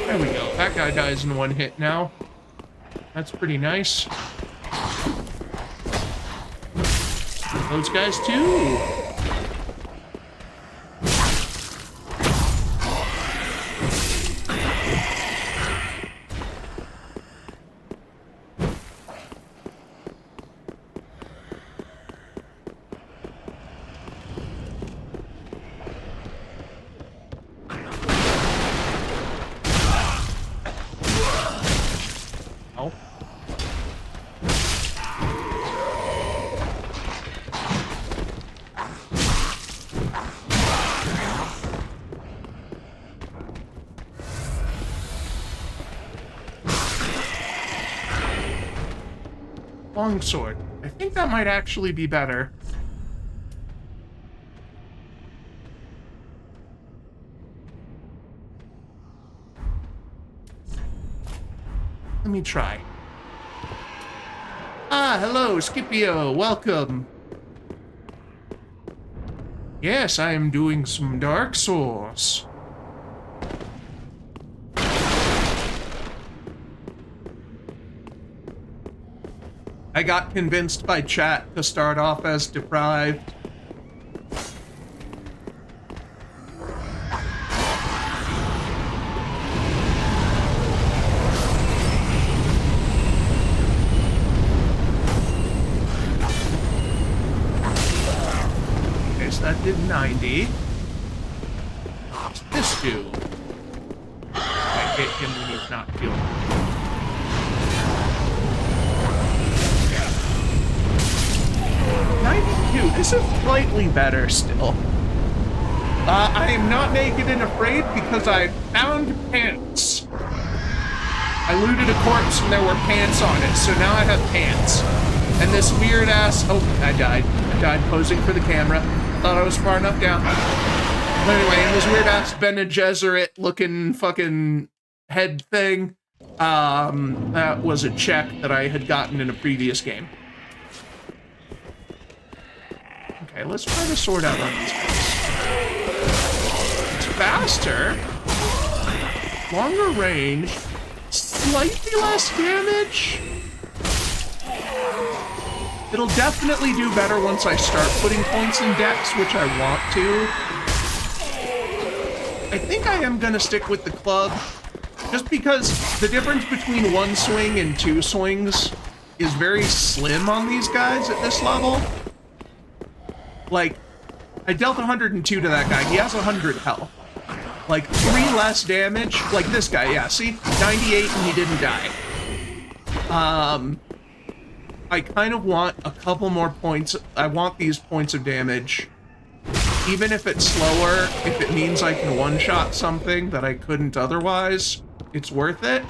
There we go. That guy dies in one hit now. That's pretty nice. those guys too. Oh. Longsword. I think that might actually be better. Let me try. Ah, hello, Scipio. Welcome. Yes, I am doing some Dark Souls. I got convinced by chat to start off as deprived. Okay, so that did 90. What's this do? I hit him when he's not feeling it. 92. This is slightly better still. I am not naked and afraid because I found pants. I looted a corpse and there were pants on it, so now I have pants. And this weird ass... Oh, I died. I died posing for the camera. I thought I was far enough down. But anyway, and this weird ass Bene Gesserit looking fucking head thing, that was a check that I had gotten in a previous game. Okay, let's try to sort out on these guys. It's faster, longer range, slightly less damage. It'll definitely do better once I start putting points in decks, which I want to. I think I am gonna stick with the club, just because the difference between one swing and two swings is very slim on these guys at this level. Like, I dealt 102 to that guy. He has 100 health. Like, 3 less damage. Like this guy, yeah, see? 98 and he didn't die. I kind of want a couple more points. I want these points of damage. Even if it's slower, if it means I can one-shot something that I couldn't otherwise, it's worth it.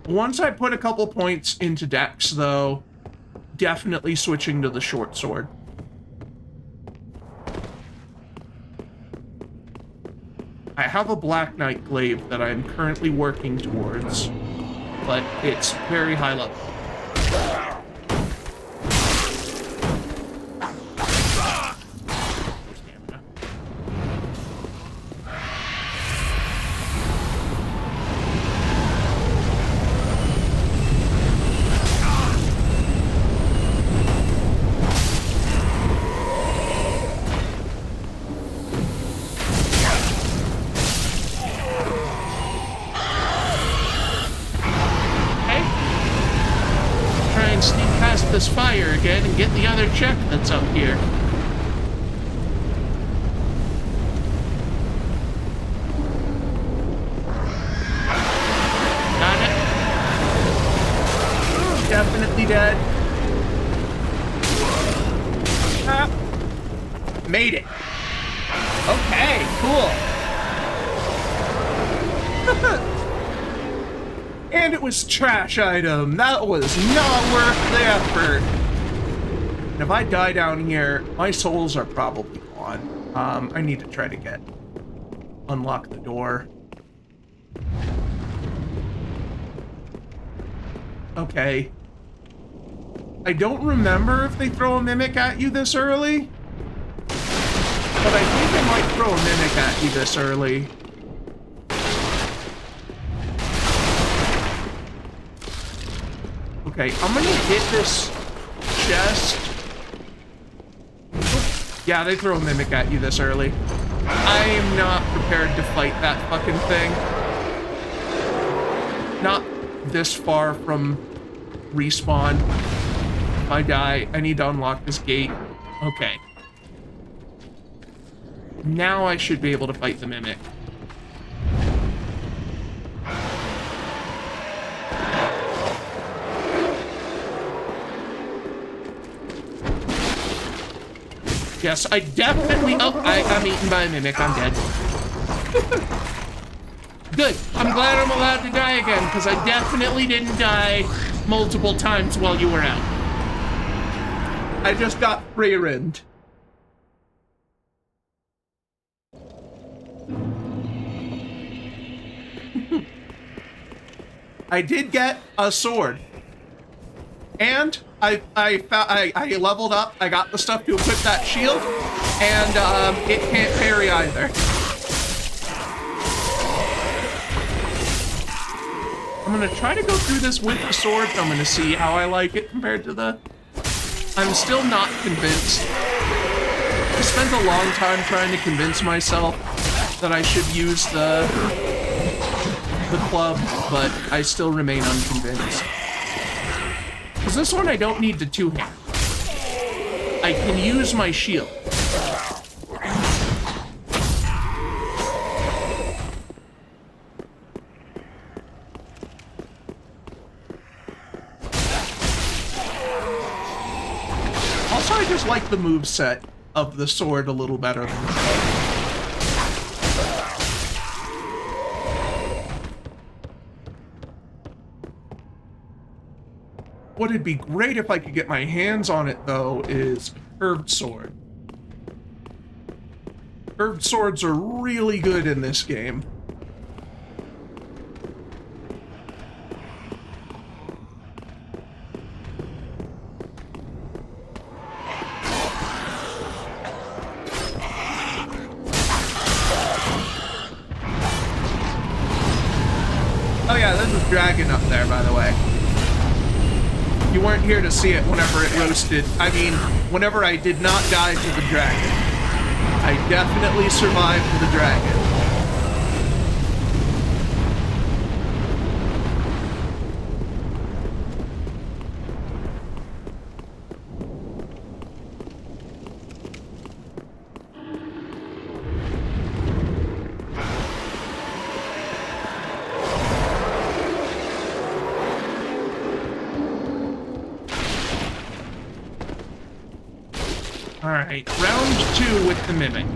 Once I put a couple points into decks, though, definitely switching to the short sword. I have a Black Knight glaive that I'm currently working towards, but it's very high level. This fire again and get the other check that's up here. Got it. Definitely dead. Ah. Made it. Okay, cool. And it was trash item. That was not worth the effort. And if I die down here, my souls are probably gone. I need to try to unlock the door. Okay. I don't remember if they throw a mimic at you this early, but I think they might throw a mimic at you this early. Okay, I'm gonna hit this chest. Yeah, they throw a mimic at you this early. I am not prepared to fight that fucking thing. Not this far from respawn. If I die, I need to unlock this gate. Okay. Now I should be able to fight the mimic. Yes, I definitely... Oh, I'm eaten by a mimic. I'm dead. Good. I'm glad I'm allowed to die again, because I definitely didn't die multiple times while you were out. I just got rear-ended. I did get a sword. And I leveled up. I got the stuff to equip that shield, and it can't parry either. I'm gonna try to go through this with the sword. I'm gonna see how I like it compared to the... I'm still not convinced. I spent a long time trying to convince myself that I should use the club, but I still remain unconvinced. Because this one I don't need the two-hand. I can use my shield. Also, I just like the moveset of the sword a little better than the club. What'd be great if I could get my hands on it, though, is a curved sword. Curved swords are really good in this game. Oh yeah, there's a dragon up there, by the way. You weren't here to see it whenever it roasted. I mean, whenever I did not die to the dragon. I definitely survived the dragon. Alright, round 2 with the mimic.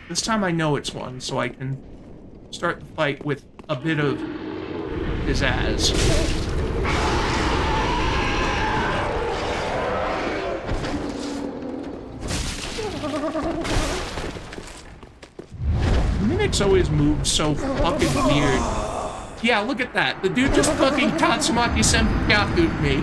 This time I know it's one, so I can start the fight with a bit of pizzazz. Mimics always move so fucking weird. Yeah, look at that. The dude just fucking Tatsumaki Senpukyaku'd me.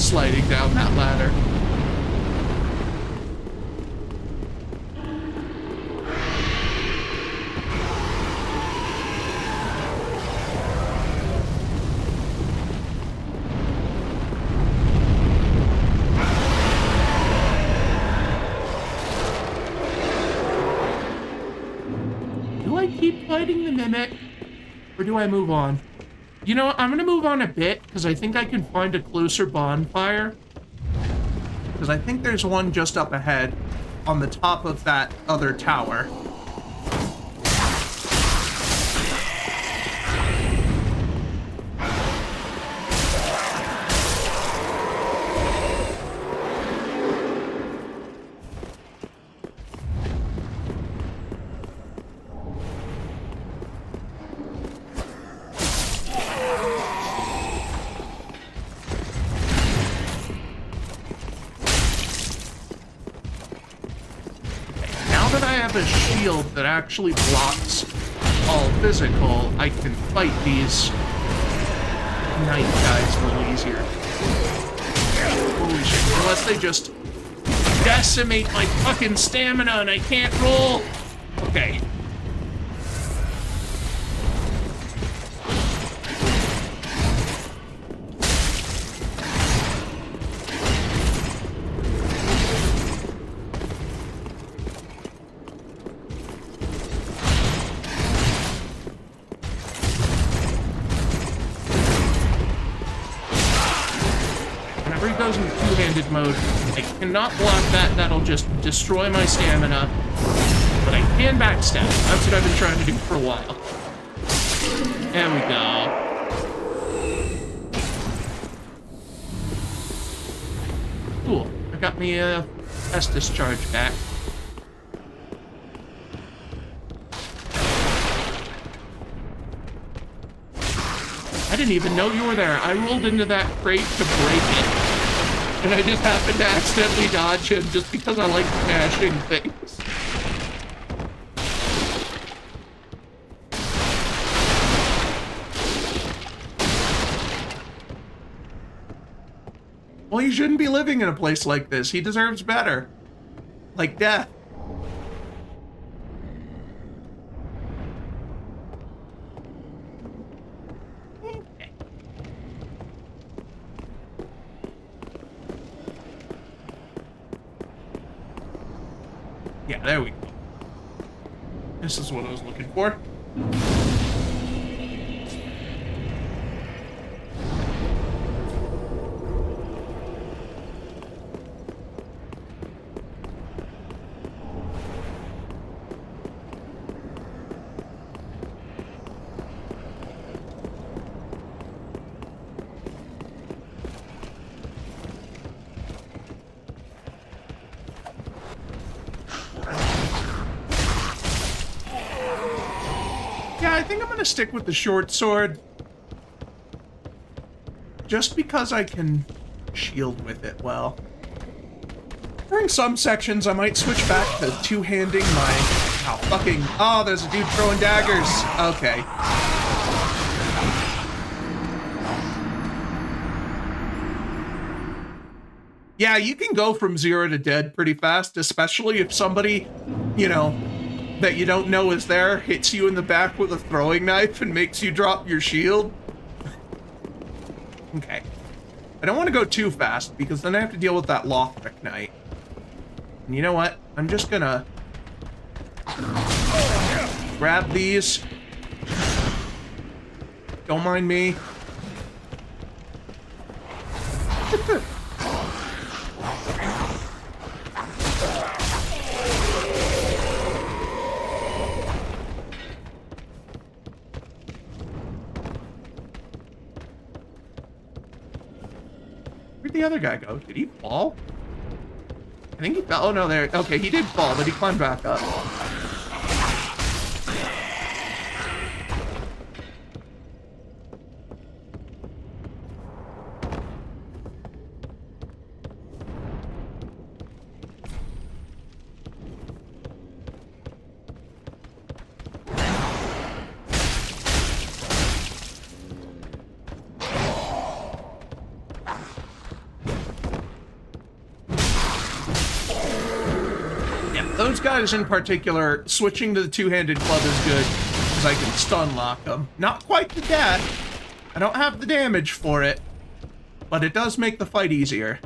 sliding down that ladder. Do I keep fighting the Mimic? Or do I move on? You know what? I'm gonna move on a bit, because I think I can find a closer bonfire. Because I think there's one just up ahead on the top of that other tower. A shield that actually blocks all physical, I can fight these knight guys a little easier. Holy shit, unless they just decimate my fucking stamina and I can't roll. Okay. Mode. I cannot block that. That'll just destroy my stamina. But I can backstab. That's what I've been trying to do for a while. There we go. Cool. I got me a Estus charge back. I didn't even know you were there. I rolled into that crate to break it. And I just happened to accidentally dodge him just because I like smashing things. Well, he shouldn't be living in a place like this. He deserves better. Like death. Yeah, there we go. This is what I was looking for. Yeah, I think I'm gonna stick with the short sword. Just because I can shield with it well. During some sections, I might switch back to two-handing my... Oh, fucking... Oh, there's a dude throwing daggers. Okay. Yeah, you can go from 0 to dead pretty fast, especially if somebody, you know, that you don't know is there hits you in the back with a throwing knife and makes you drop your shield. Okay. I don't want to go too fast because then I have to deal with that Lothric Knight. And you know what? I'm just gonna grab these. Don't mind me. Where'd the other guy go? Did he fall? I think he fell. Oh no, there. Okay, he did fall, but he climbed back up. those guys in particular, switching to the two-handed club is good, because I can stun lock them. Not quite to death. I don't have the damage for it, but it does make the fight easier.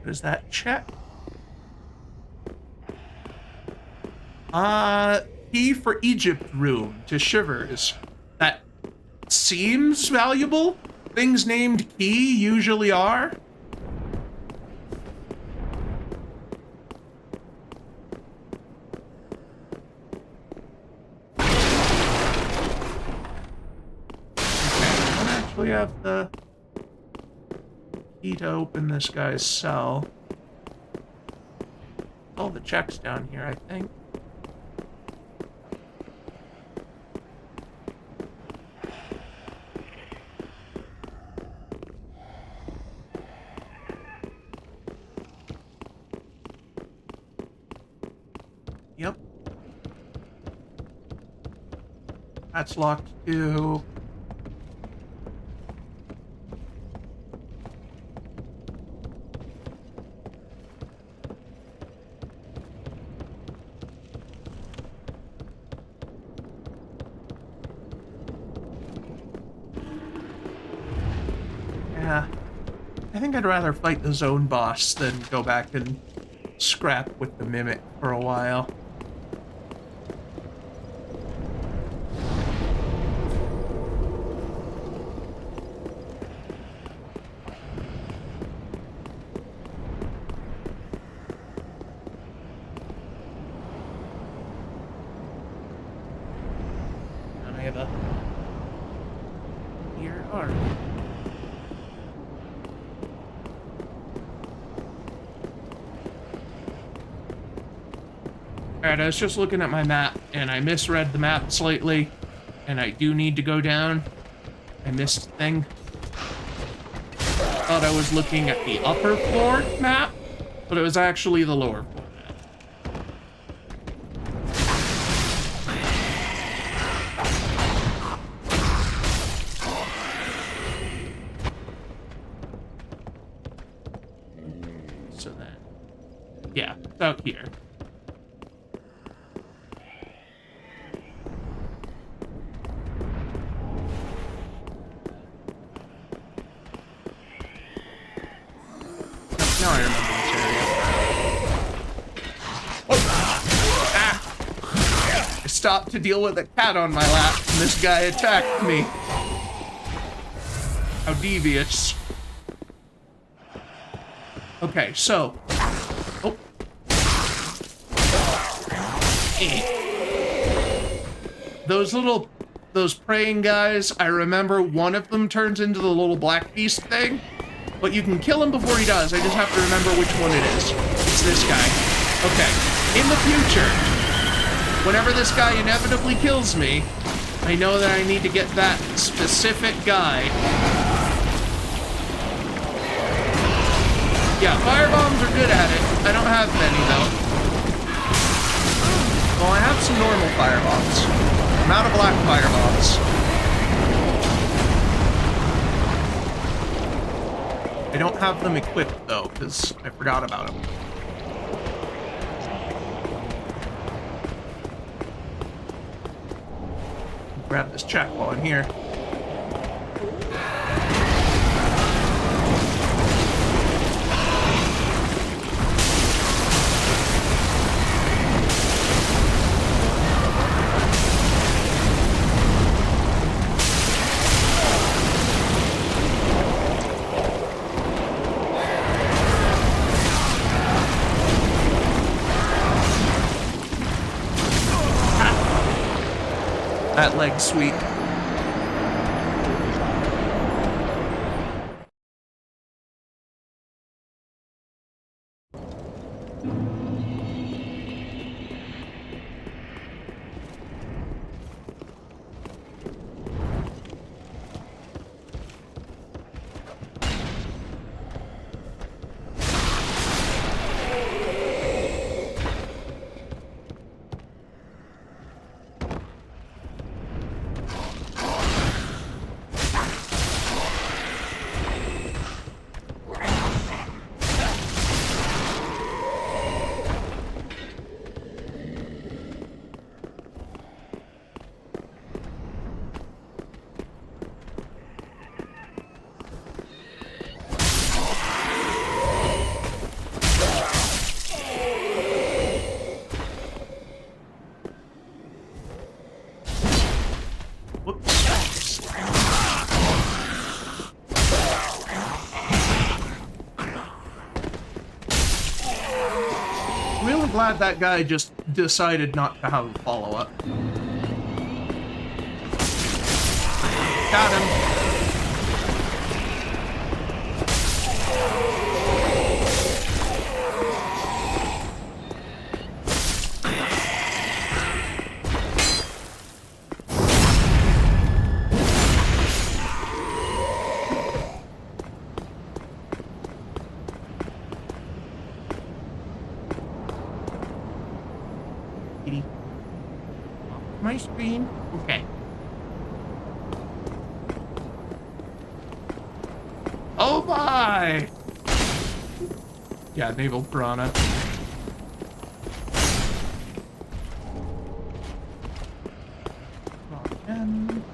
Does that check? Key for Egypt room to Shivers. That seems valuable. Things named key usually are. Okay, I don't actually have the key to open this guy's cell. All the checks down here, I think. Yep. That's locked too. Yeah. I think I'd rather fight the zone boss than go back and scrap with the Mimic for a while. And I have a here are. Alright, I was just looking at my map, and I misread the map slightly, and I do need to go down. I missed a thing. Thought I was looking at the upper floor map, but it was actually the lower floor map. So then, yeah, it's out here. Now I remember this area. Oh. Ah. I stopped to deal with a cat on my lap, and this guy attacked me. How devious. Okay, so. Oh. Those praying guys, I remember one of them turns into the little black beast thing. But you can kill him before he does. I just have to remember which one it is. It's this guy. Okay. In the future, whenever this guy inevitably kills me, I know that I need to get that specific guy. Yeah, firebombs are good at it. I don't have many, though. Well, I have some normal firebombs. I'm out of black firebombs. I don't have them equipped, though, because I forgot about them. Grab this check while I'm here. That leg's sweet. Whoops. Really glad that guy just decided not to have a follow-up. Got him. My screen. Okay. Oh my! Yeah, naval piranha. Again.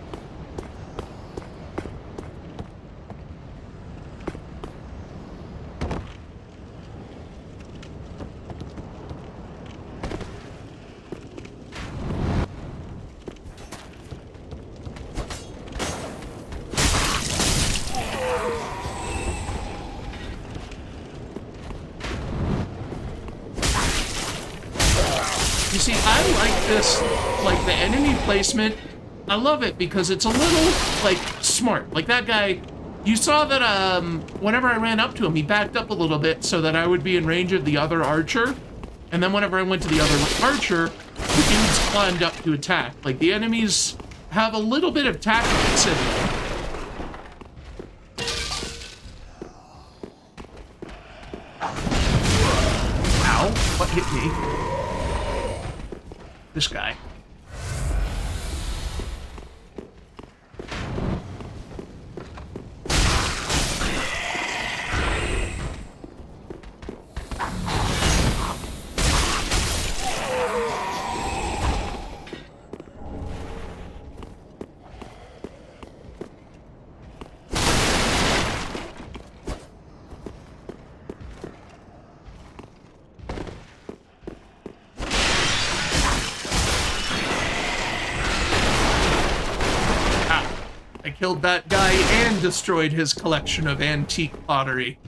You see, I like this, like, the enemy placement. I love it because it's a little, like, smart. Like, that guy, you saw that, whenever I ran up to him, he backed up a little bit so that I would be in range of the other archer. And then whenever I went to the other archer, the dudes climbed up to attack. Like, the enemies have a little bit of tactics in them. Ow, what hit me? This guy. I killed that guy and destroyed his collection of antique pottery.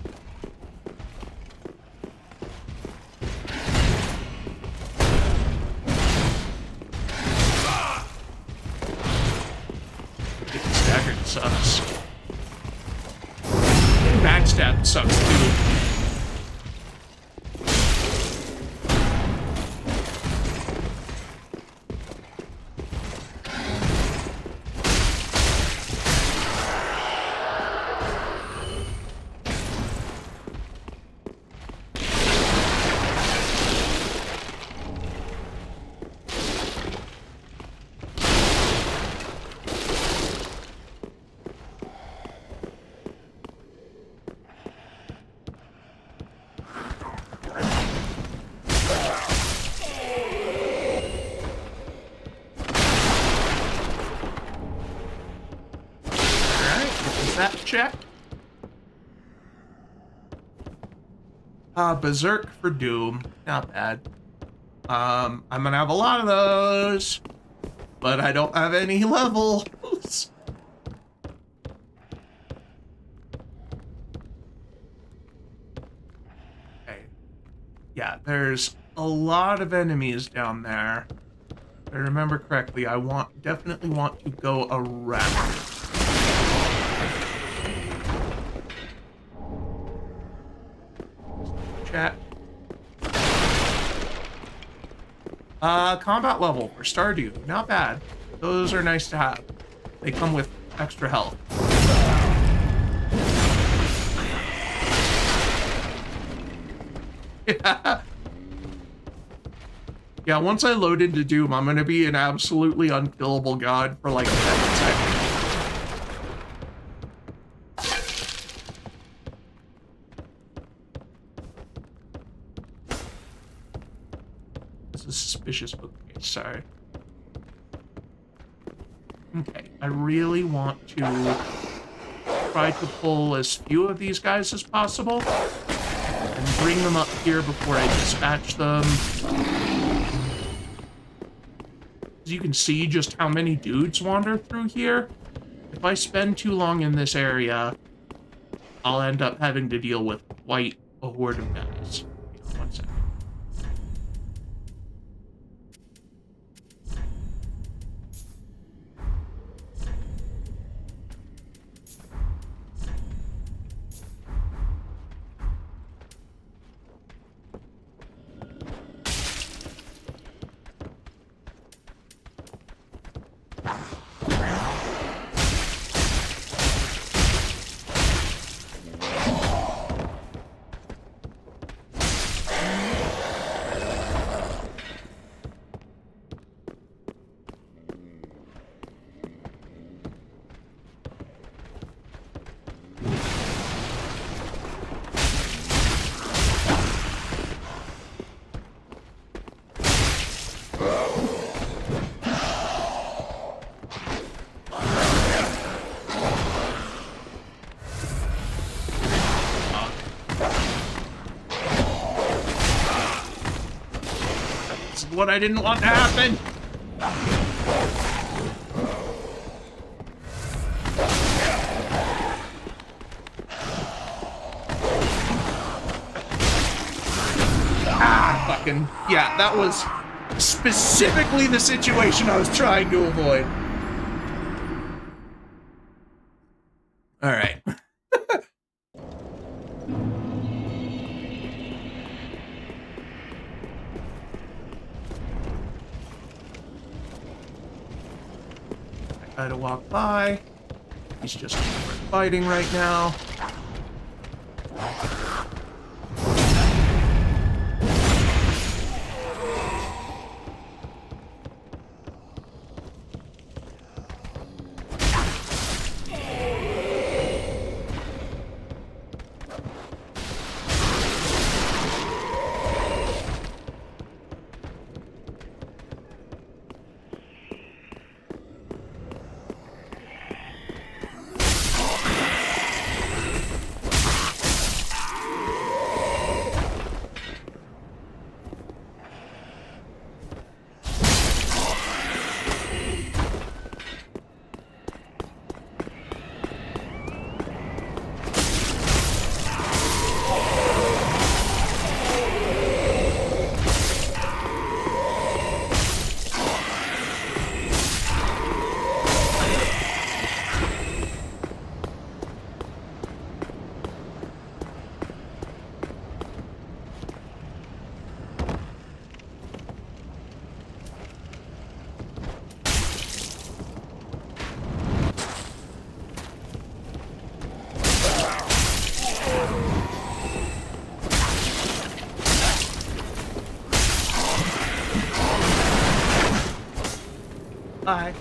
Getting staggered sucks. Backstab sucks too. That check. Berserk for Doom. Not bad. I'm gonna have a lot of those, but I don't have any levels. Okay. Yeah, there's a lot of enemies down there. If I remember correctly, I definitely want to go around. Chat. Combat level for Stardew. Not bad. Those are nice to have. They come with extra health. Yeah. Yeah, once I load into Doom, I'm gonna be an absolutely unkillable god for like 10 seconds. Suspicious bookcase, sorry. Okay, I really want to try to pull as few of these guys as possible and bring them up here before I dispatch them. As you can see just how many dudes wander through here. If I spend too long in this area, I'll end up having to deal with quite a horde of guys. Hang on 1 second. What I didn't want to happen. Fucking yeah, that was specifically the situation I was trying to avoid. All right. I try to walk by. He's just fighting right now. Bye.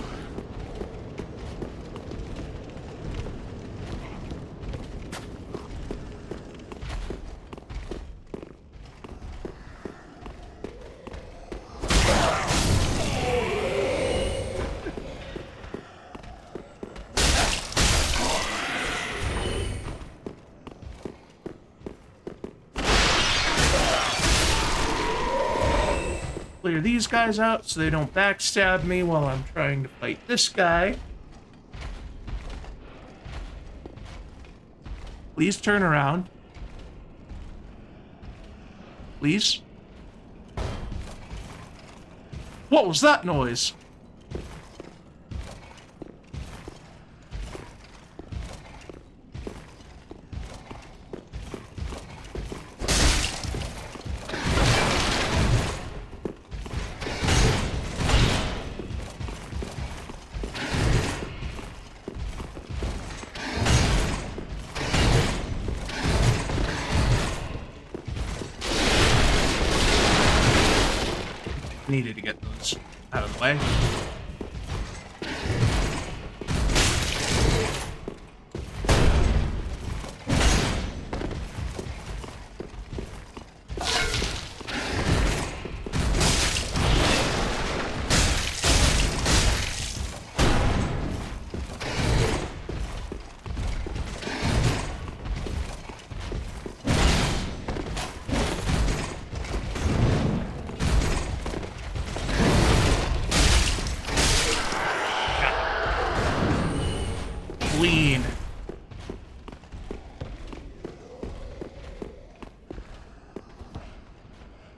Clear these guys out so they don't backstab me while I'm trying to fight this guy. Please turn around. Please. What was that noise? Needed to get those out of the way.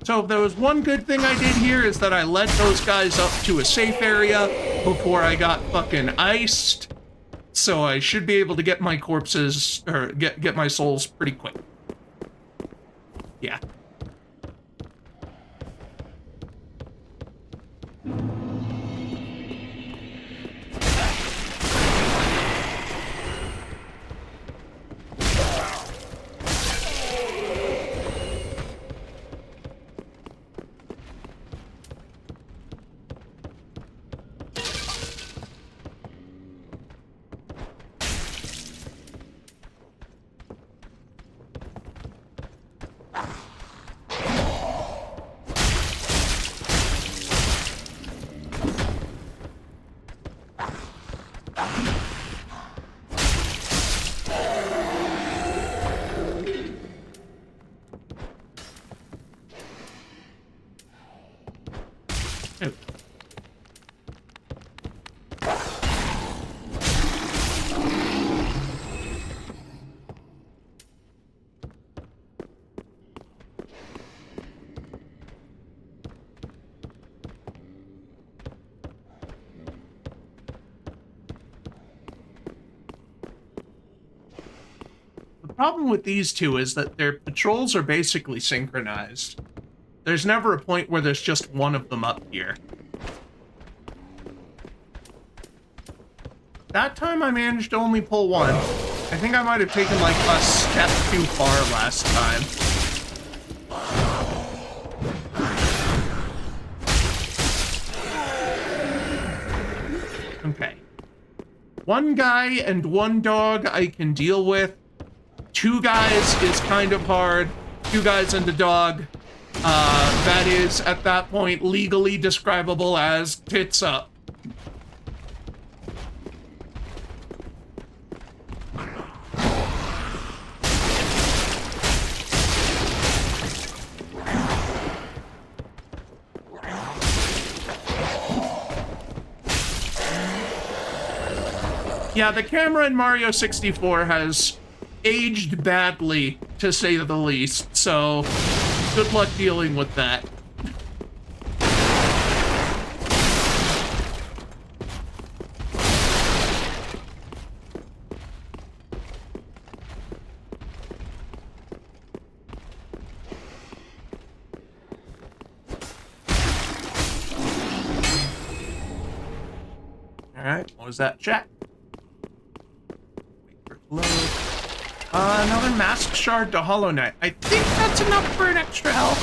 So if there was one good thing I did here is that I led those guys up to a safe area before I got fucking iced. So I should be able to get my corpses, or get my souls pretty quick. Yeah. The problem with these two is that their patrols are basically synchronized. There's never a point where there's just one of them up here. That time I managed to only pull one. I think I might have taken like a step too far last time. Okay. One guy and one dog I can deal with. Two guys is kind of hard. Two guys and a dog. That is, at that point, legally describable as tits up. Yeah, the camera in Mario 64 has aged badly, to say the least, so good luck dealing with that. Alright, what was that? Check. Wait for it to load. Another mask shard to Hollow Knight. I think that's enough for an extra health.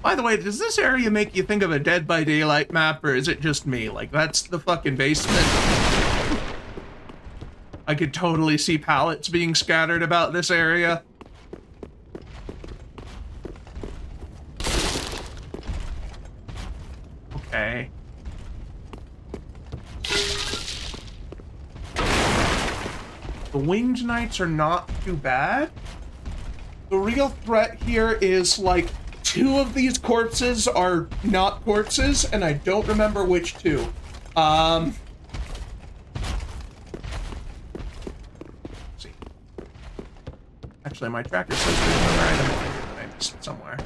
By the way, does this area make you think of a Dead by Daylight map, or is it just me? Like, that's the fucking basement. I could totally see pallets being scattered about this area. Okay. The winged knights are not too bad. The real threat here is, like, two of these corpses are not corpses, and I don't remember which two. Let's see. Actually, my tracker says there's another item over here that I missed somewhere.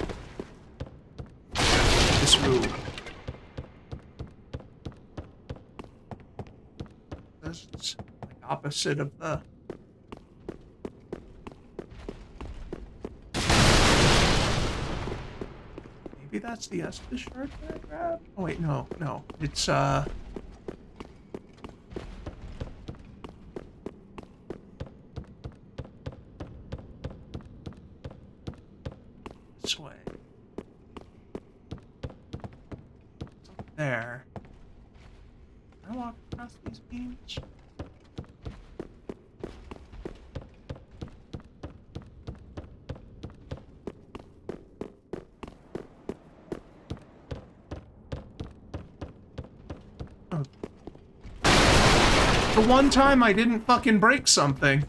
This room. This is like opposite of the... Maybe that's the Estus shard that I grabbed? Oh wait, no. It's, this way. It's up there. Can I walk across these beams? The one time I didn't fucking break something.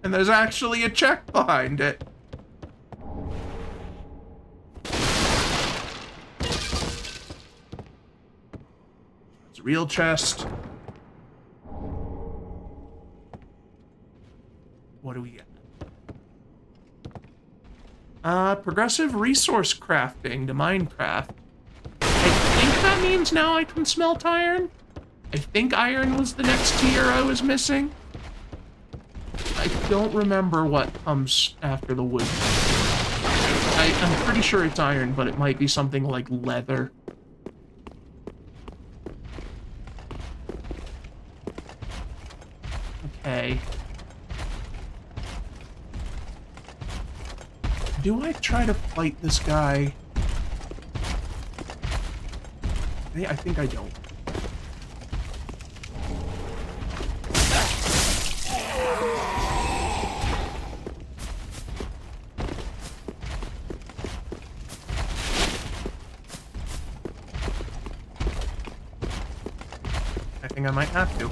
And there's actually a check behind it. It's a real chest. What do we get? Progressive resource crafting to Minecraft. I think that means now I can smelt iron. I think iron was the next tier I was missing. I don't remember what comes after the wood. I'm pretty sure it's iron, but it might be something like leather. Okay. Do I try to fight this guy? I think I don't. I think I might have to.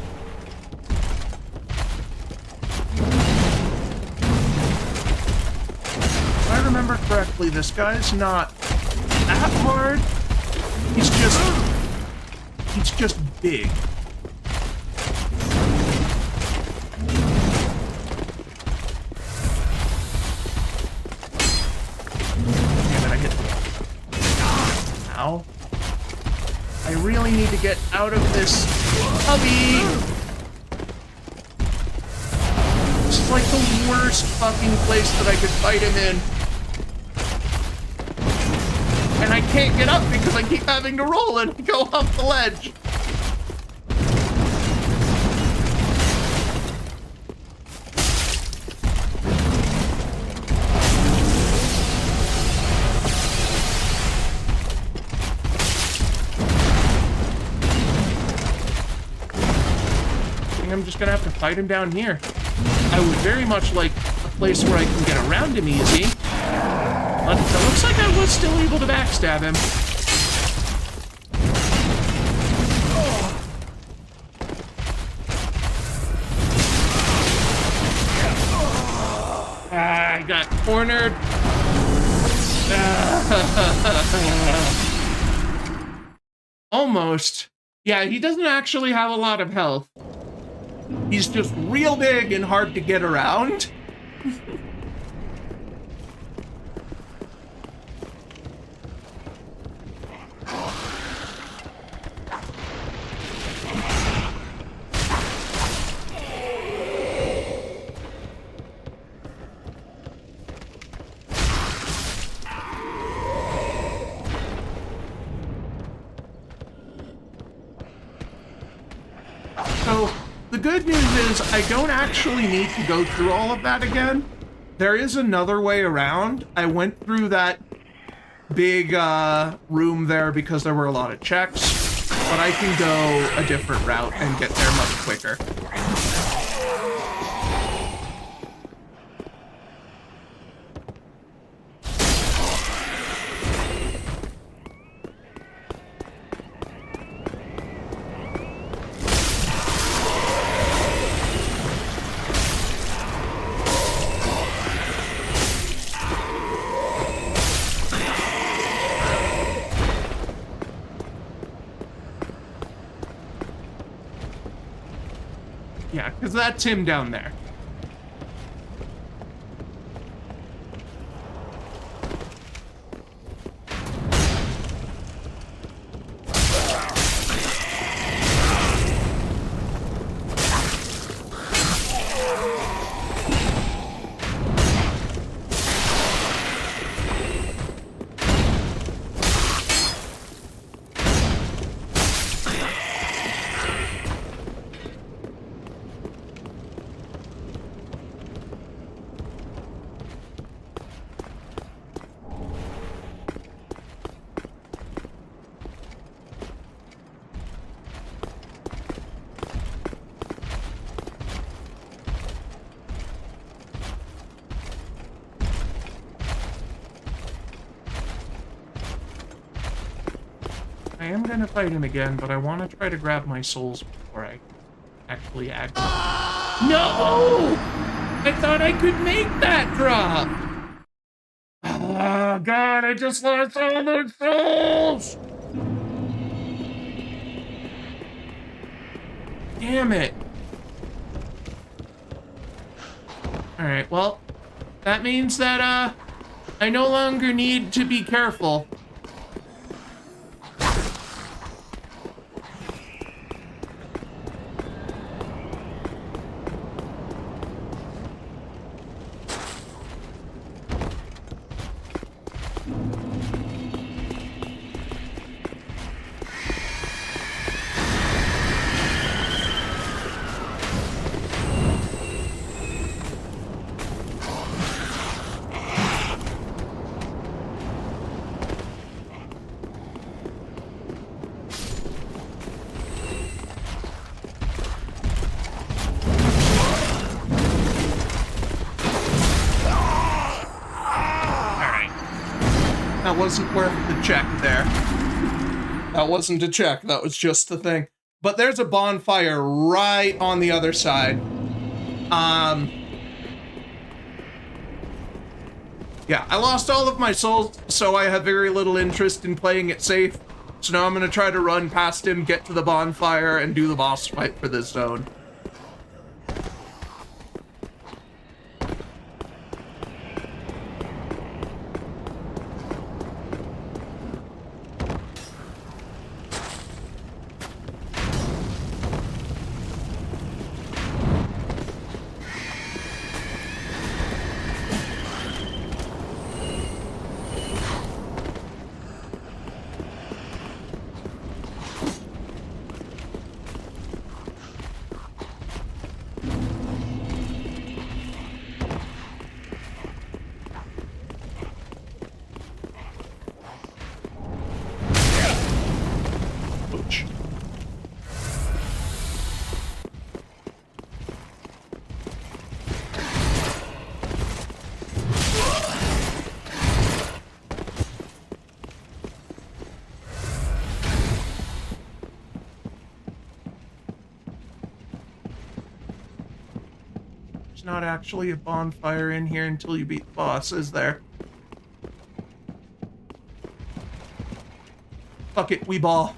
If I remember correctly, this guy's not that hard. He's just big. Damn it, I hit the wall. Ow. I really need to get out of this hubby. This is like the worst fucking place that I could fight him in. And I can't get up because I keep having to roll and go off the ledge. I think I'm just gonna have to fight him down here. I would very much like a place where I can get around him easy. But it looks like I was still able to backstab him. I got cornered. Almost. Yeah, he doesn't actually have a lot of health. He's just real big and hard to get around. So, the good news is I don't actually need to go through all of that again. There is another way around. I went through that big room there because there were a lot of checks, but I can go a different route and get there much quicker. Yeah, because that's him down there. I am gonna fight him again, but I want to try to grab my souls before I actually act. No! I thought I could make that drop! Oh god, I just lost all those souls! Damn it. Alright, well, that means that, I no longer need to be careful. That wasn't worth the check there. That wasn't a check, that was just the thing. But there's a bonfire right on the other side. Yeah, I lost all of my souls, so I have very little interest in playing it safe. So now I'm gonna try to run past him, get to the bonfire, and do the boss fight for this zone. Ouch. There's not actually a bonfire in here until you beat the boss, is there? Fuck it, we ball.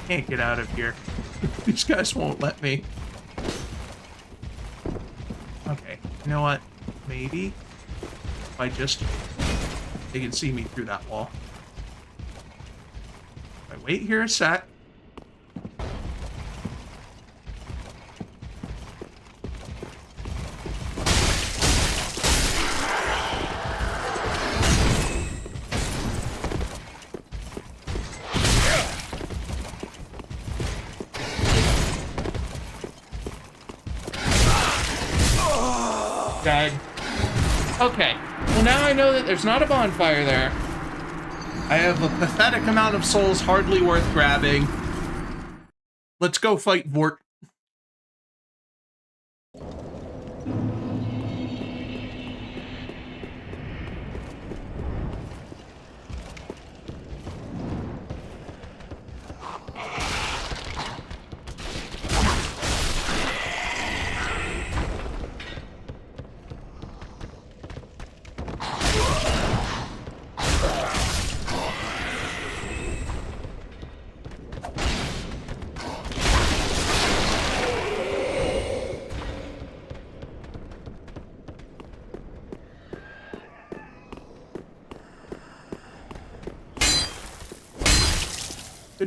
Can't get out of here. These guys won't let me. Okay, you know what? Maybe if I just... they can see me through that wall. If I wait here a sec. Died. Okay, well now I know that there's not a bonfire there. I have a pathetic amount of souls hardly worth grabbing. Let's go fight Vort.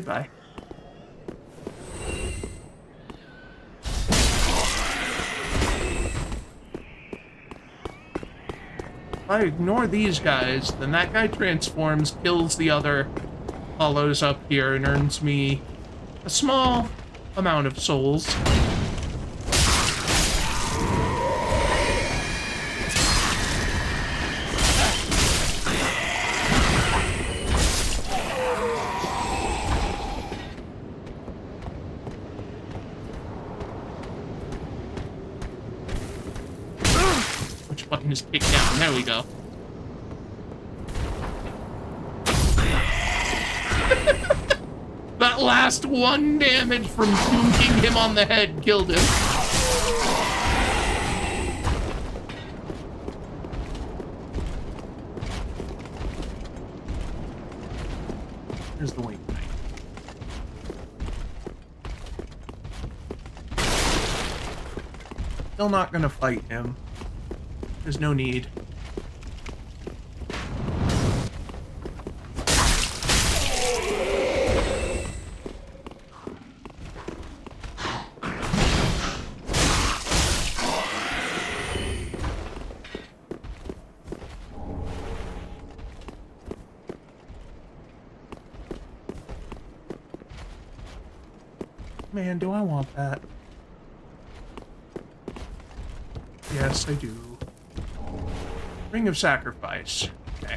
Goodbye. If I ignore these guys, then that guy transforms, kills the other hollows up here, and earns me a small amount of souls. Which button is kicked down? There we go. That last one damage from dunking him on the head killed him. Here's the wing knight. Still not gonna fight him. There's no need. Man, do I want that? Yes, I do. Ring of Sacrifice. Okay.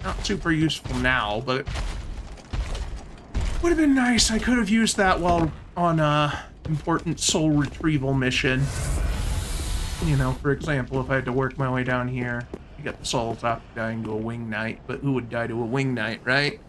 Not super useful now, but would have been nice. I could have used that while on a important soul retrieval mission. You know, for example, if I had to work my way down here to get the souls after dying to a wing knight, but who would die to a wing knight, right?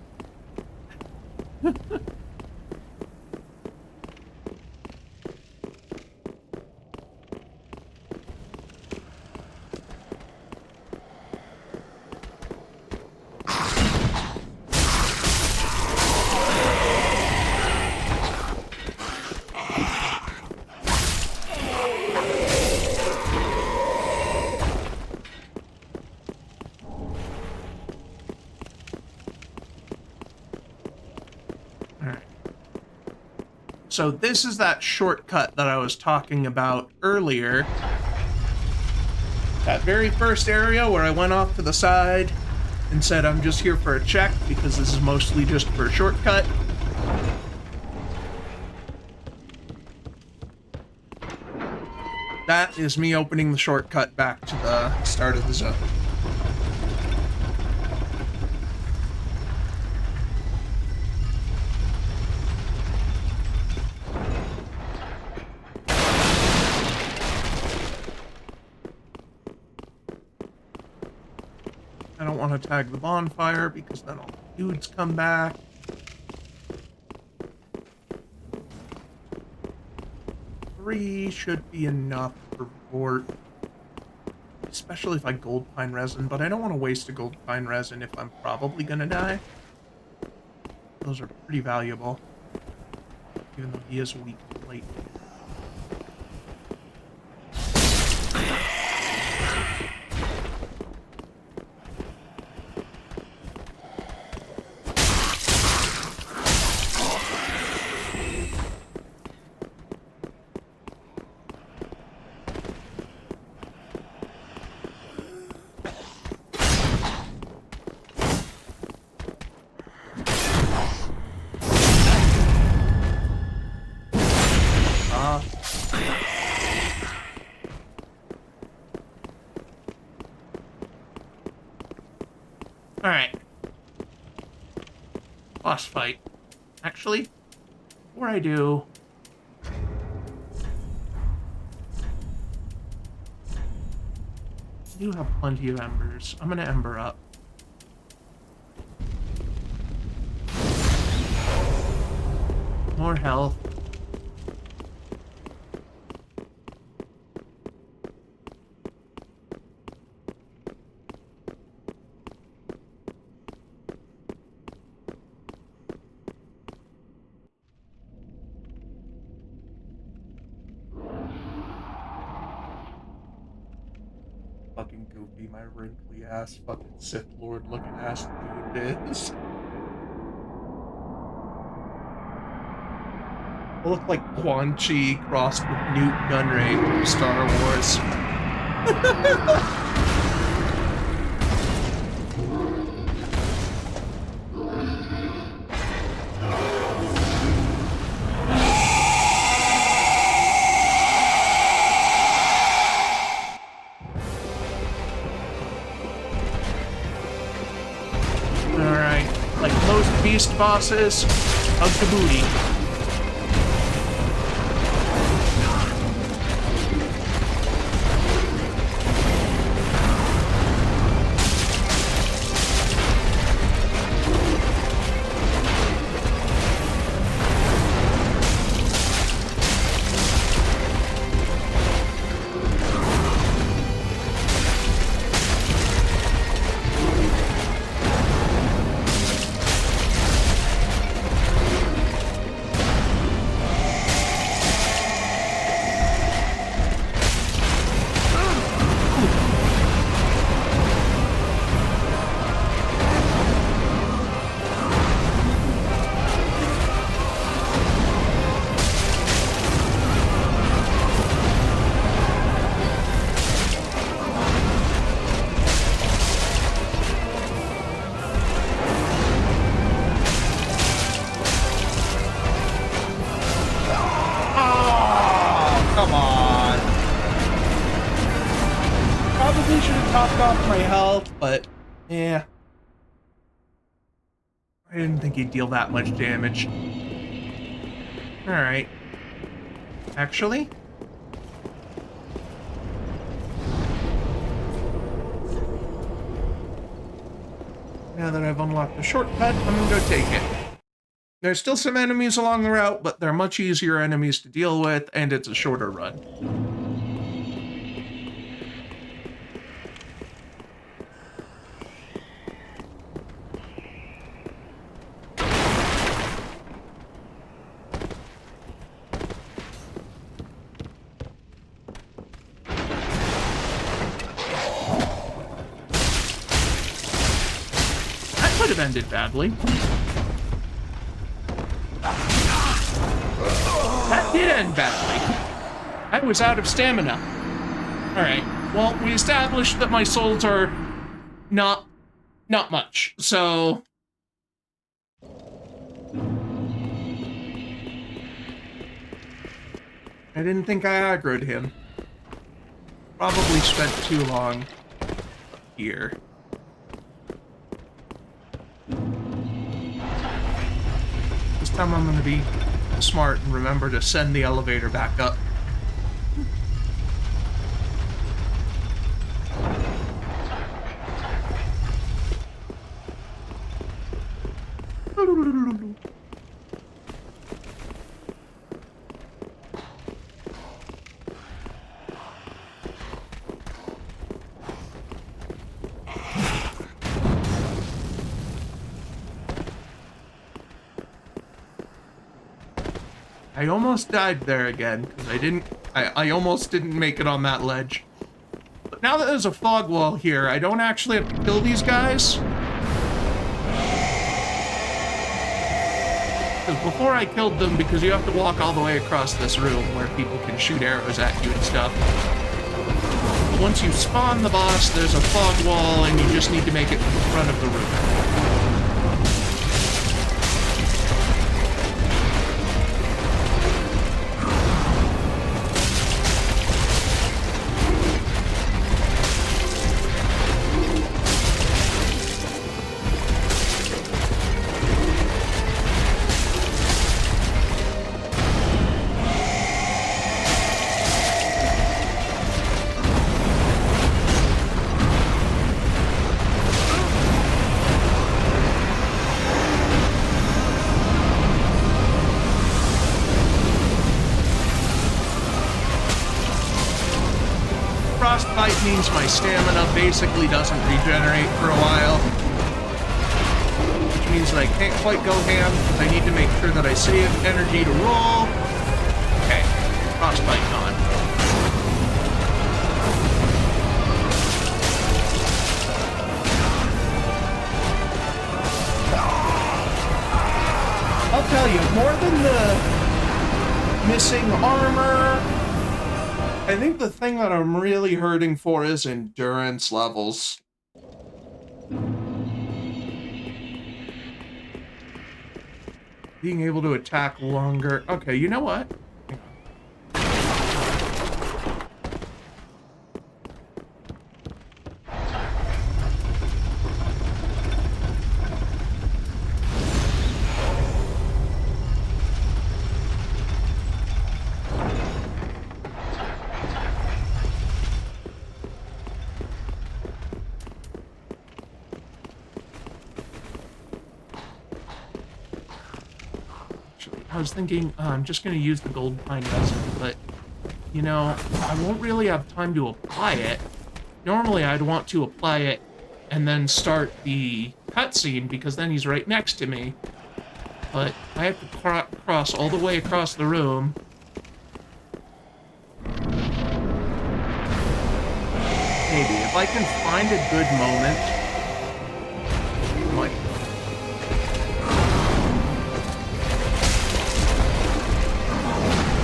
So this is that shortcut that I was talking about earlier. That very first area where I went off to the side and said I'm just here for a check because this is mostly just for a shortcut. That is me opening the shortcut back to the start of the zone. I don't want to tag the bonfire because then all the dudes come back. Three should be enough for Vort. Especially if I gold pine resin, but I don't want to waste a gold pine resin if I'm probably gonna die. Those are pretty valuable. Even though he is weak late. Alright. Boss fight. Actually, before I do... I do have plenty of embers. I'm gonna ember up. More health. Fucking goofy, my wrinkly ass fucking Sith Lord looking ass dude is. They look like Quan Chi crossed with Newt Gunray from Star Wars. Alright, like most beast bosses, hug the booty. Come on. Probably should have topped off my health, but yeah. I didn't think he'd deal that much damage. Alright. Actually? Now that I've unlocked the shortcut, I'm gonna go take it. There's still some enemies along the route, but they're much easier enemies to deal with, and it's a shorter run. That could have ended badly. That did end badly. I was out of stamina. Alright, well, we established that my souls are not much, so... I didn't think I aggroed him. Probably spent too long here. This time I'm gonna be smart and remember to send the elevator back up. I almost died there again, because I almost didn't make it on that ledge. But now that there's a fog wall here, I don't actually have to kill these guys. Because before I killed them, because you have to walk all the way across this room where people can shoot arrows at you and stuff. Once you spawn the boss, there's a fog wall, and you just need to make it to the front of the room. Frostbite means my stamina basically doesn't regenerate for a while. Which means that I can't quite go ham, because I need to make sure that I save energy to roll. Okay, Frostbite gone. I'll tell you, more than the piercing armor. I think the thing that I'm really hurting for is endurance levels. Being able to attack longer. Okay, you know what? Hang on. I was thinking I'm just going to use the gold pine resin, but, you know, I won't really have time to apply it. Normally, I'd want to apply it and then start the cutscene, because then he's right next to me. But I have to cross all the way across the room. Maybe, if I can find a good moment, I might.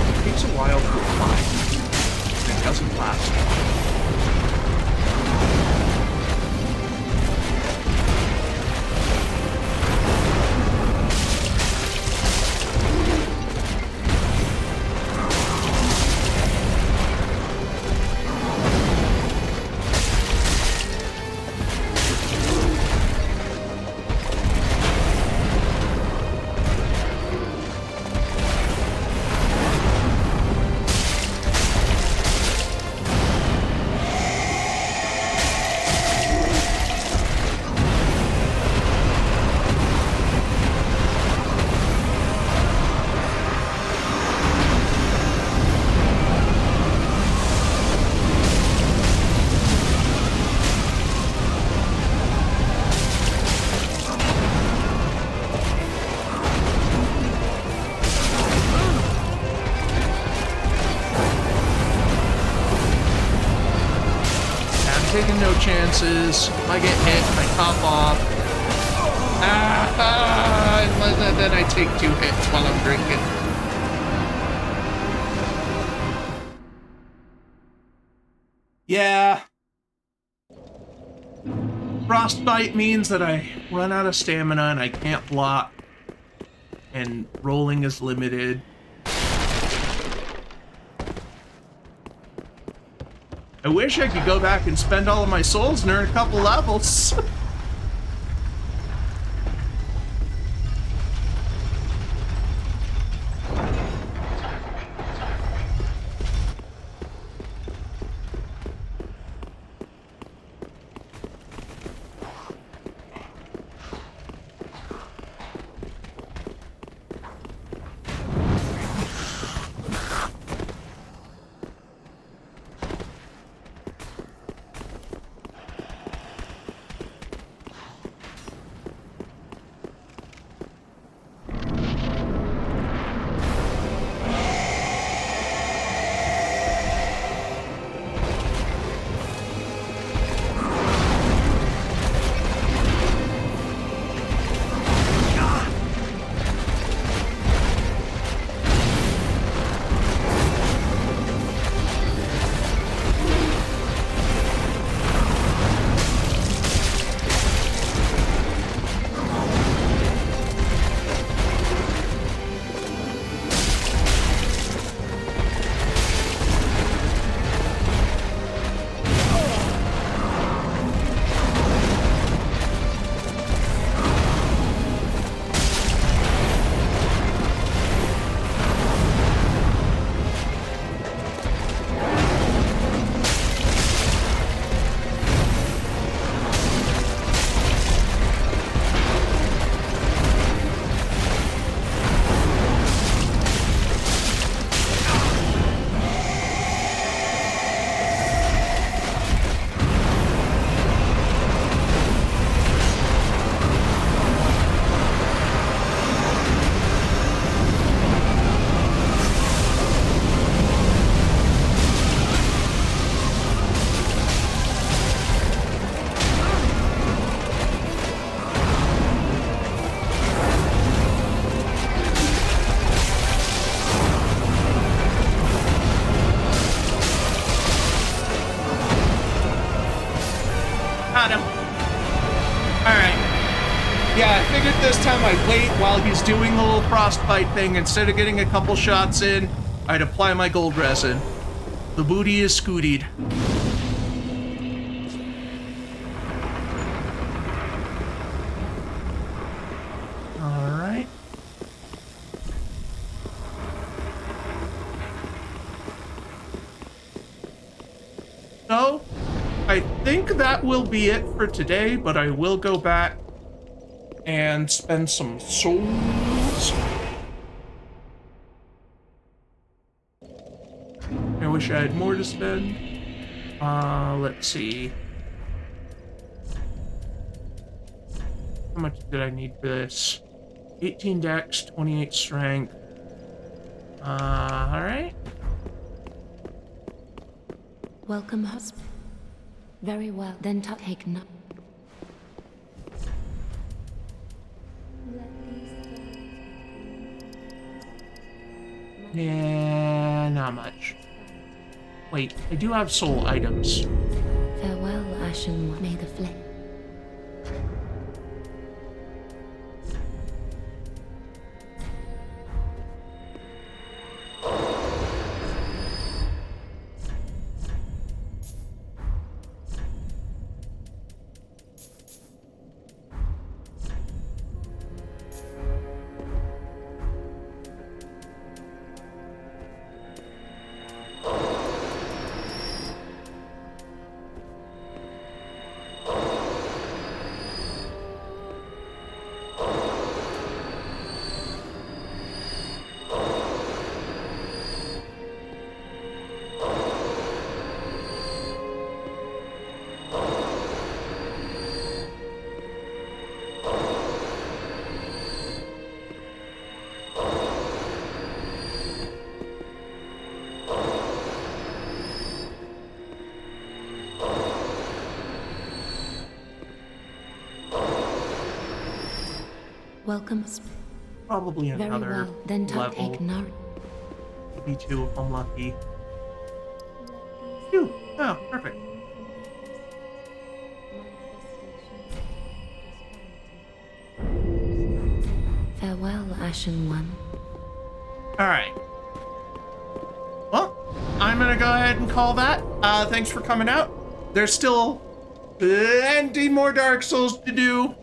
It takes a while to apply. It doesn't last long. Taking no chances. If I get hit, I pop off. And then I take 2 hits while I'm drinking. Yeah. Frostbite means that I run out of stamina and I can't block. And rolling is limited. I wish I could go back and spend all of my souls and earn a couple levels. time I wait while he's doing the little frostbite thing, instead of getting a couple shots in, I'd apply my gold resin. The booty is scootied. Alright. So, I think that will be it for today, but I will go back and spend some souls. I wish I had more to spend. Let's see. How much did I need for this? 18 dex, 28 strength. Alright. Welcome, husband. Very well, then take no. Yeah, not much. Wait, I do have soul items. Farewell, Ashen One. May the flame. Welcome. Probably Very another well, then level. take no. Maybe 2 if I'm lucky. 2. Oh, perfect. Farewell, Ashen One. Alright. Well, I'm gonna go ahead and call that. Thanks for coming out. There's still plenty more Dark Souls to do.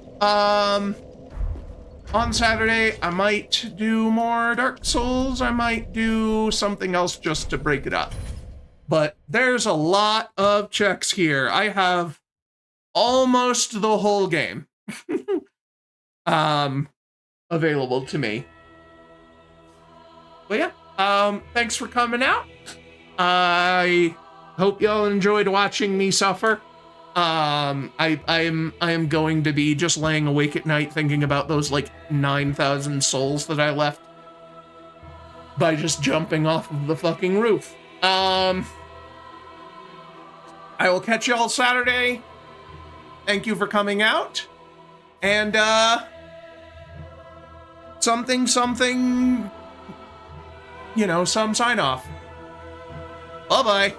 On Saturday, I might do more Dark Souls. I might do something else just to break it up. But there's a lot of checks here. I have almost the whole game available to me. But yeah, thanks for coming out. I hope y'all enjoyed watching me suffer. I am going to be just laying awake at night thinking about those like 9,000 souls that I left by just jumping off of the fucking roof. I will catch y'all Saturday. Thank you for coming out. And something, you know, some sign off. Bye-bye.